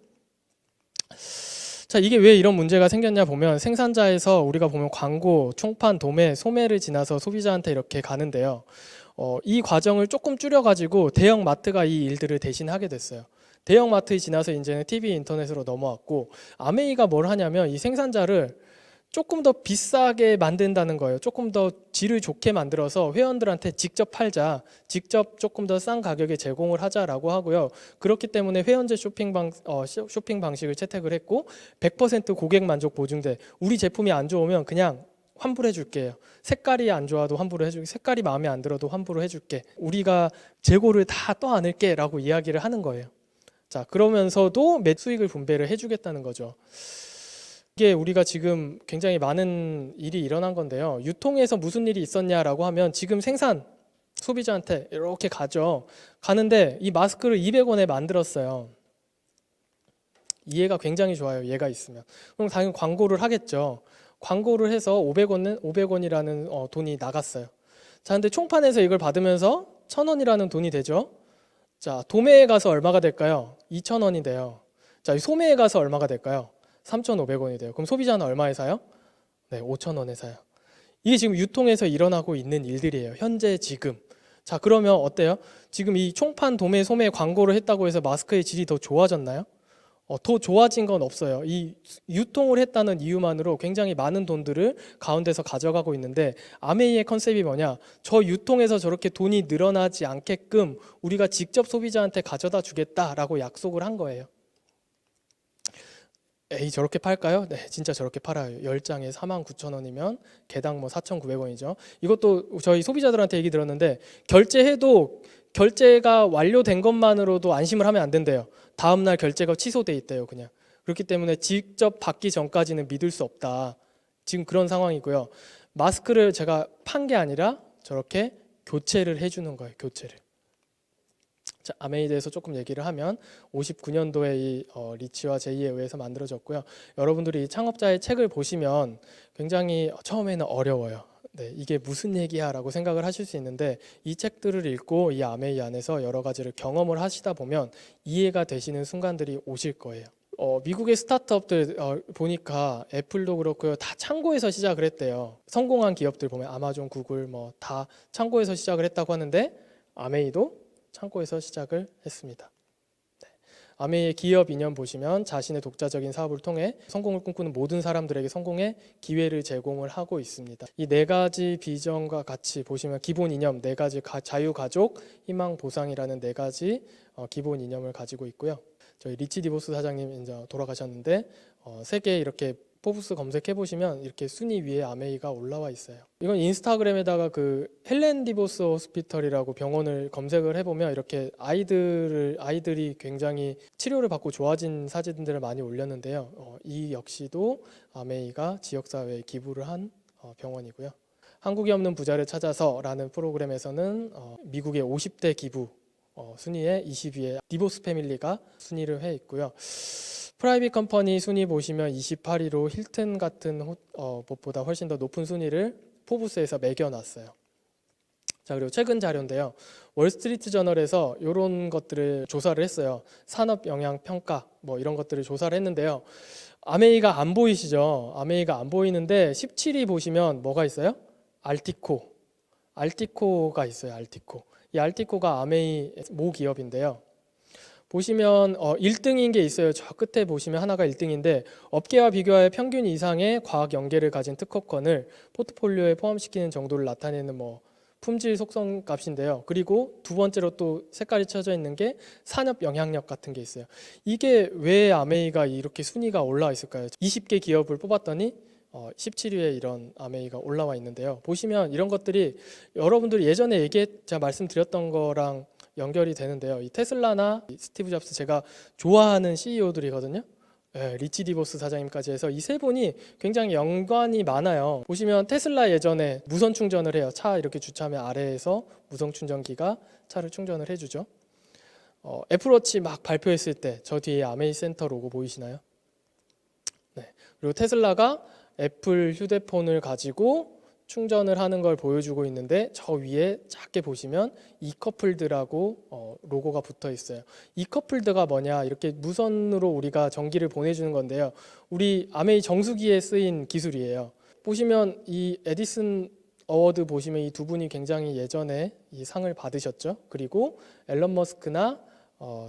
자, 이게 왜 이런 문제가 생겼냐 보면 생산자에서 우리가 보면 광고, 총판, 도매, 소매를 지나서 소비자한테 이렇게 가는데요. 이 과정을 조금 줄여가지고 대형 마트가 이 일들을 대신하게 됐어요. 대형 마트에 지나서 이제는 TV, 인터넷으로 넘어왔고, 아메이가 뭘 하냐면 이 생산자를 조금 더 비싸게 만든다는 거예요. 조금 더 질을 좋게 만들어서 회원들한테 직접 팔자, 직접 조금 더 싼 가격에 제공을 하자라고 하고요. 그렇기 때문에 회원제 쇼핑 방식을 채택을 했고 100% 고객 만족 보증돼. 우리 제품이 안 좋으면 그냥 환불해 줄게요. 색깔이 안 좋아도 환불을 해줄게. 색깔이 마음에 안 들어도 환불을 해줄게. 우리가 재고를 다 떠안을게 라고 이야기를 하는 거예요. 자, 그러면서도 수익을 분배를 해주겠다는 거죠. 이게 우리가 지금 굉장히 많은 일이 일어난 건데요. 유통에서 무슨 일이 있었냐라고 하면 지금 소비자한테 이렇게 가죠. 가는데 이 마스크를 200원에 만들었어요. 이해가 굉장히 좋아요. 얘가 있으면. 그럼 당연히 광고를 하겠죠. 광고를 해서 500원이라는 돈이 나갔어요. 자, 근데 총판에서 이걸 받으면서 1,000원이라는 돈이 되죠. 자, 도매에 가서 얼마가 될까요? 2,000원이 돼요. 자, 소매에 가서 얼마가 될까요? 3,500원이 돼요. 그럼 소비자는 얼마에 사요? 네, 5,000원에 사요. 이게 지금 유통에서 일어나고 있는 일들이에요. 현재 지금. 자, 그러면 어때요? 지금 이 총판 도매 소매 광고를 했다고 해서 마스크의 질이 더 좋아졌나요? 더 좋아진 건 없어요. 이 유통을 했다는 이유만으로 굉장히 많은 돈들을 가운데서 가져가고 있는데, 아메이의 컨셉이 뭐냐? 저 유통에서 저렇게 돈이 늘어나지 않게끔 우리가 직접 소비자한테 가져다 주겠다라고 약속을 한 거예요. 에이, 저렇게 팔까요? 네, 진짜 저렇게 팔아요. 10장에 49,000원이면 개당 뭐 4,900원이죠. 이것도 저희 소비자들한테 얘기 들었는데, 결제해도 결제가 완료된 것만으로도 안심을 하면 안 된대요. 다음 날 결제가 취소돼 있대요, 그냥. 그렇기 때문에 직접 받기 전까지는 믿을 수 없다. 지금 그런 상황이고요. 마스크를 제가 판 게 아니라 저렇게 교체를 해주는 거예요, 교체를. 자, 아메이에 대해서 조금 얘기를 하면 59년도에 이 리치와 제이에 의해서 만들어졌고요. 여러분들이 이 창업자의 책을 보시면 굉장히 처음에는 어려워요. 네, 이게 무슨 얘기야 라고 생각을 하실 수 있는데, 이 책들을 읽고 이 아메이 안에서 여러 가지를 경험을 하시다 보면 이해가 되시는 순간들이 오실 거예요. 미국의 스타트업들 보니까 애플도 그렇고요, 다 창고에서 시작을 했대요. 성공한 기업들 보면 아마존, 구글 뭐 다 창고에서 시작을 했다고 하는데, 아메이도 창고에서 시작을 했습니다. 네. 아메이의 기업 이념 보시면 자신의 독자적인 사업을 통해 성공을 꿈꾸는 모든 사람들에게 성공의 기회를 제공을 하고 있습니다. 이 네 가지 비전과 같이 보시면 기본 이념 네 가지, 자유, 가족, 희망, 보상이라는 네 가지 기본 이념을 가지고 있고요. 저희 리치 디보스 사장님 이제 돌아가셨는데 세계 이렇게 포브스 검색해 보시면 이렇게 순위 위에 아메이가 올라와 있어요. 이건 인스타그램에다가 그 헬렌 디보스 호스피털이라고 병원을 검색을 해보면 이렇게 아이들이 굉장히 치료를 받고 좋아진 사진들을 많이 올렸는데요. 이 역시도 아메이가 지역사회에 기부를 한 병원이고요. 한국에 없는 부자를 찾아서라는 프로그램에서는 미국의 50대 기부 순위에 20위에 디보스 패밀리가 순위를 해 있고요. 프라이빗 컴퍼니 순위 보시면 28위로 힐튼 같은 곳보다 훨씬 더 높은 순위를 포브스에서 매겨놨어요. 자, 그리고 최근 자료인데요. 월스트리트 저널에서 이런 것들을 조사를 했어요. 산업 영향 평가 뭐 이런 것들을 조사를 했는데요. 아메이가 안 보이시죠? 아메이가 안 보이는데 17위 보시면 뭐가 있어요? 알티코가 있어요. 알티코. 이 알티코가 아메이 모 기업인데요. 보시면 1등인 게 있어요. 저 끝에 보시면 하나가 1등인데, 업계와 비교하여 평균 이상의 과학 연계를 가진 특허권을 포트폴리오에 포함시키는 정도를 나타내는 뭐 품질 속성 값인데요. 그리고 두 번째로 또 색깔이 쳐져 있는 게 산업 영향력 같은 게 있어요. 이게 왜 아메이가 이렇게 순위가 올라와 있을까요? 20개 기업을 뽑았더니 17위에 이런 아메이가 올라와 있는데요. 보시면 이런 것들이 여러분들이 예전에 제가 말씀드렸던 거랑 연결이 되는데요. 이 테슬라나 스티브 잡스, 제가 좋아하는 CEO들이거든요. 네, 리치 디보스 사장님까지 해서 이 세 분이 굉장히 연관이 많아요. 보시면 테슬라 예전에 무선 충전을 해요. 차 이렇게 주차하면 아래에서 무선 충전기가 차를 충전을 해주죠. 애플워치 막 발표했을 때 저 뒤에 아메이 센터 로고 보이시나요? 네. 그리고 테슬라가 애플 휴대폰을 가지고 충전을 하는 걸 보여주고 있는데, 저 위에 작게 보시면 이커플드라고 로고가 붙어 있어요. 이커플드가 뭐냐, 이렇게 무선으로 우리가 전기를 보내주는 건데요. 우리 아메이 정수기에 쓰인 기술이에요. 보시면 이 에디슨 어워드 보시면 이 두 분이 굉장히 예전에 이 상을 받으셨죠. 그리고 앨런 머스크나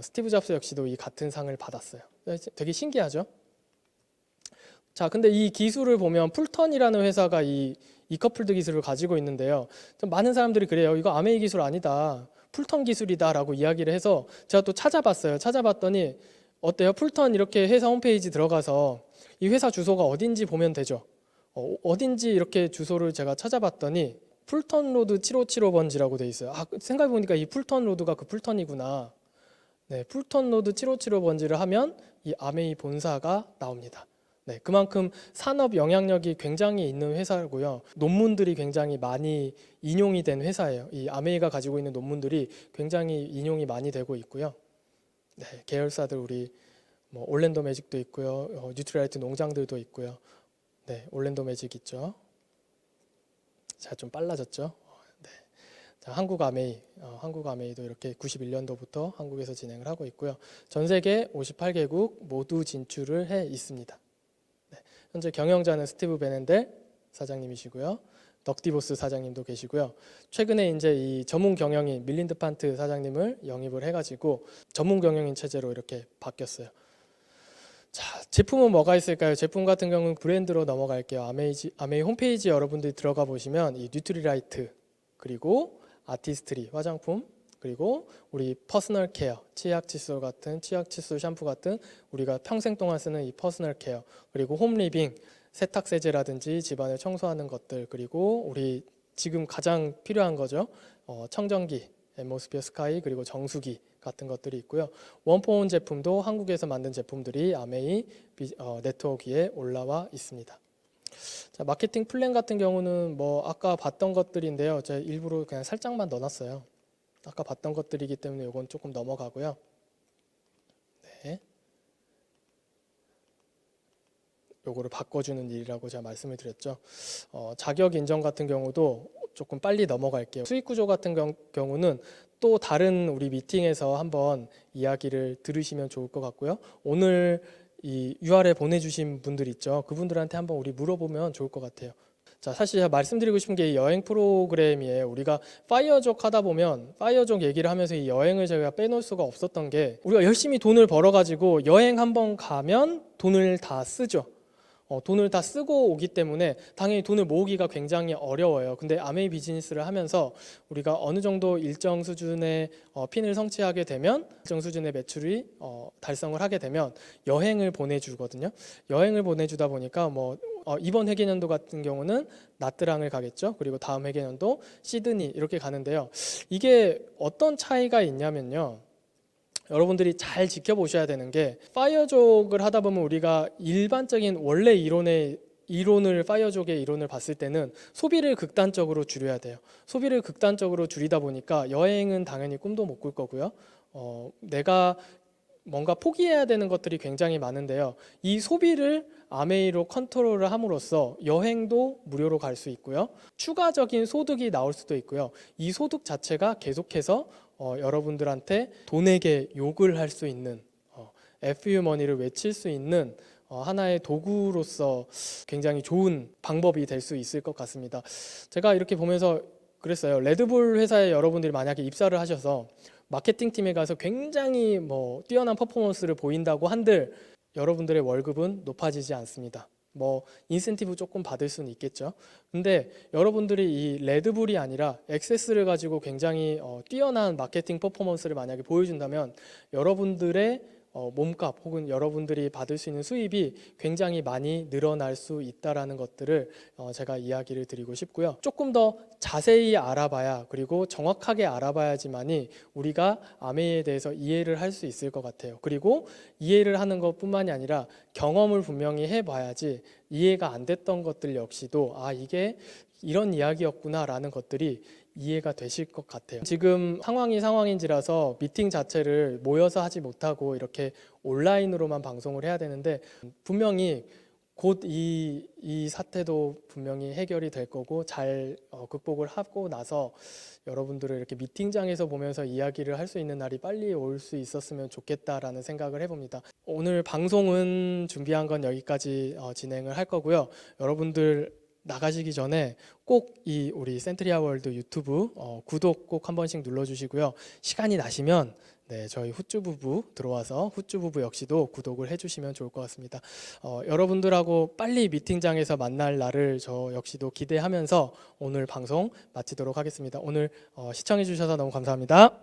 스티브 잡스 역시도 이 같은 상을 받았어요. 되게 신기하죠. 자, 근데 이 기술을 보면 풀턴이라는 회사가 이 이커플드 기술을 가지고 있는데요. 좀 많은 사람들이 그래요. 이거 아메이 기술 아니다. 풀턴 기술이다라고 이야기를 해서 제가 또 찾아봤어요. 찾아봤더니 어때요? 풀턴 이렇게 회사 홈페이지 들어가서 이 회사 주소가 어딘지 보면 되죠. 어딘지 이렇게 주소를 제가 찾아봤더니 풀턴 로드 7575번지라고 돼 있어요. 생각해보니까 이 풀턴 로드가 그 풀턴이구나. 네, 풀턴 로드 7575번지를 하면 이 아메이 본사가 나옵니다. 네, 그만큼 산업 영향력이 굉장히 있는 회사고요. 논문들이 굉장히 많이 인용이 된 회사예요. 이 아메이가 가지고 있는 논문들이 굉장히 인용이 많이 되고 있고요. 네, 계열사들 우리 뭐 올랜도 매직도 있고요. 뉴트리라이트 농장들도 있고요. 네, 올랜도 매직 있죠. 자, 좀 빨라졌죠. 네. 자, 한국 아메이, 한국 아메이도 이렇게 91년도부터 한국에서 진행을 하고 있고요. 전 세계 58개국 모두 진출을 해 있습니다. 네, 현재 경영자는 스티브 베넨델 사장님이시고요. 덕디보스 사장님도 계시고요. 최근에 이제 이 전문 경영인 밀린드 판트 사장님을 영입을 해가지고 전문 경영인 체제로 이렇게 바뀌었어요. 자, 제품은 뭐가 있을까요? 제품 같은 경우는 브랜드로 넘어갈게요. 아메이 홈페이지 여러분들이 들어가 보시면 이 뉴트리라이트, 그리고 아티스트리 화장품, 그리고 우리 퍼스널 케어, 치약 칫솔 같은 치약 칫솔 샴푸 같은 우리가 평생 동안 쓰는 이 퍼스널 케어, 그리고 홈 리빙 세탁 세제라든지 집안을 청소하는 것들, 그리고 우리 지금 가장 필요한 거죠. 청정기, 앰모스피어 스카이, 그리고 정수기 같은 것들이 있고요. 원포온 제품도 한국에서 만든 제품들이 아메이 네트워크에 올라와 있습니다. 자, 마케팅 플랜 같은 경우는 뭐 아까 봤던 것들인데요. 제가 일부러 그냥 살짝만 넣어놨어요. 아까 봤던 것들이기 때문에 이건 조금 넘어가고요. 네. 요거를 바꿔주는 일이라고 제가 말씀을 드렸죠. 자격 인정 같은 경우도 조금 빨리 넘어갈게요. 수익 구조 같은 경우는 또 다른 우리 미팅에서 한번 이야기를 들으시면 좋을 것 같고요. 오늘 이 URL 보내주신 분들 있죠. 그분들한테 한번 우리 물어보면 좋을 것 같아요. 자, 사실 제가 말씀드리고 싶은 게 이 여행 프로그램이에요. 우리가 파이어족 하다 보면 파이어족 얘기를 하면서 이 여행을 제가 빼놓을 수가 없었던 게, 우리가 열심히 돈을 벌어가지고 여행 한번 가면 돈을 다 쓰죠. 돈을 다 쓰고 오기 때문에 당연히 돈을 모으기가 굉장히 어려워요. 근데 아메이 비즈니스를 하면서 우리가 어느 정도 일정 수준의 핀을 성취하게 되면, 일정 수준의 매출이 달성을 하게 되면 여행을 보내주거든요. 여행을 보내주다 보니까 뭐 이번 회계년도 같은 경우는 나트랑을 가겠죠. 그리고 다음 회계년도 시드니 이렇게 가는데요. 이게 어떤 차이가 있냐면요. 여러분들이 잘 지켜보셔야 되는 게, 파이어족을 하다 보면 우리가 일반적인 원래 이론을 파이어족의 이론을 봤을 때는 소비를 극단적으로 줄여야 돼요. 소비를 극단적으로 줄이다 보니까 여행은 당연히 꿈도 못 꿀 거고요. 내가 뭔가 포기해야 되는 것들이 굉장히 많은데요. 이 소비를 아메이로 컨트롤을 함으로써 여행도 무료로 갈 수 있고요. 추가적인 소득이 나올 수도 있고요. 이 소득 자체가 계속해서 여러분들한테 돈에게 욕을 할 수 있는, FU 머니를 외칠 수 있는 하나의 도구로서 굉장히 좋은 방법이 될 수 있을 것 같습니다. 제가 이렇게 보면서 그랬어요. 레드불 회사에 여러분들이 만약에 입사를 하셔서 마케팅 팀에 가서 굉장히 뭐 뛰어난 퍼포먼스를 보인다고 한들 여러분들의 월급은 높아지지 않습니다. 뭐 인센티브 조금 받을 수는 있겠죠. 근데 여러분들이 이 레드불이 아니라 액세스를 가지고 굉장히 뛰어난 마케팅 퍼포먼스를 만약에 보여준다면 여러분들의 몸값 혹은 여러분들이 받을 수 있는 수입이 굉장히 많이 늘어날 수 있다라는 것들을 제가 이야기를 드리고 싶고요. 조금 더 자세히 알아봐야, 그리고 정확하게 알아봐야지만이 우리가 아메이에 대해서 이해를 할 수 있을 것 같아요. 그리고 이해를 하는 것뿐만이 아니라 경험을 분명히 해봐야지 이해가 안 됐던 것들 역시도 이게 이런 이야기였구나라는 것들이 이해가 되실 것 같아요. 지금 상황인지라서 미팅 자체를 모여서 하지 못하고 이렇게 온라인으로만 방송을 해야 되는데, 분명히 곧 이 사태도 분명히 해결이 될 거고 잘 극복을 하고 나서 여러분들을 이렇게 미팅장에서 보면서 이야기를 할 수 있는 날이 빨리 올 수 있었으면 좋겠다라는 생각을 해봅니다. 오늘 방송은 준비한 건 여기까지 진행을 할 거고요. 여러분들 나가시기 전에 꼭 이 우리 센트리아 월드 유튜브 구독 꼭 한 번씩 눌러주시고요. 시간이 나시면 저희 후쭈 부부 들어와서 후쭈 부부 역시도 구독을 해주시면 좋을 것 같습니다. 여러분들하고 빨리 미팅장에서 만날 날을 저 역시도 기대하면서 오늘 방송 마치도록 하겠습니다. 오늘 시청해 주셔서 너무 감사합니다.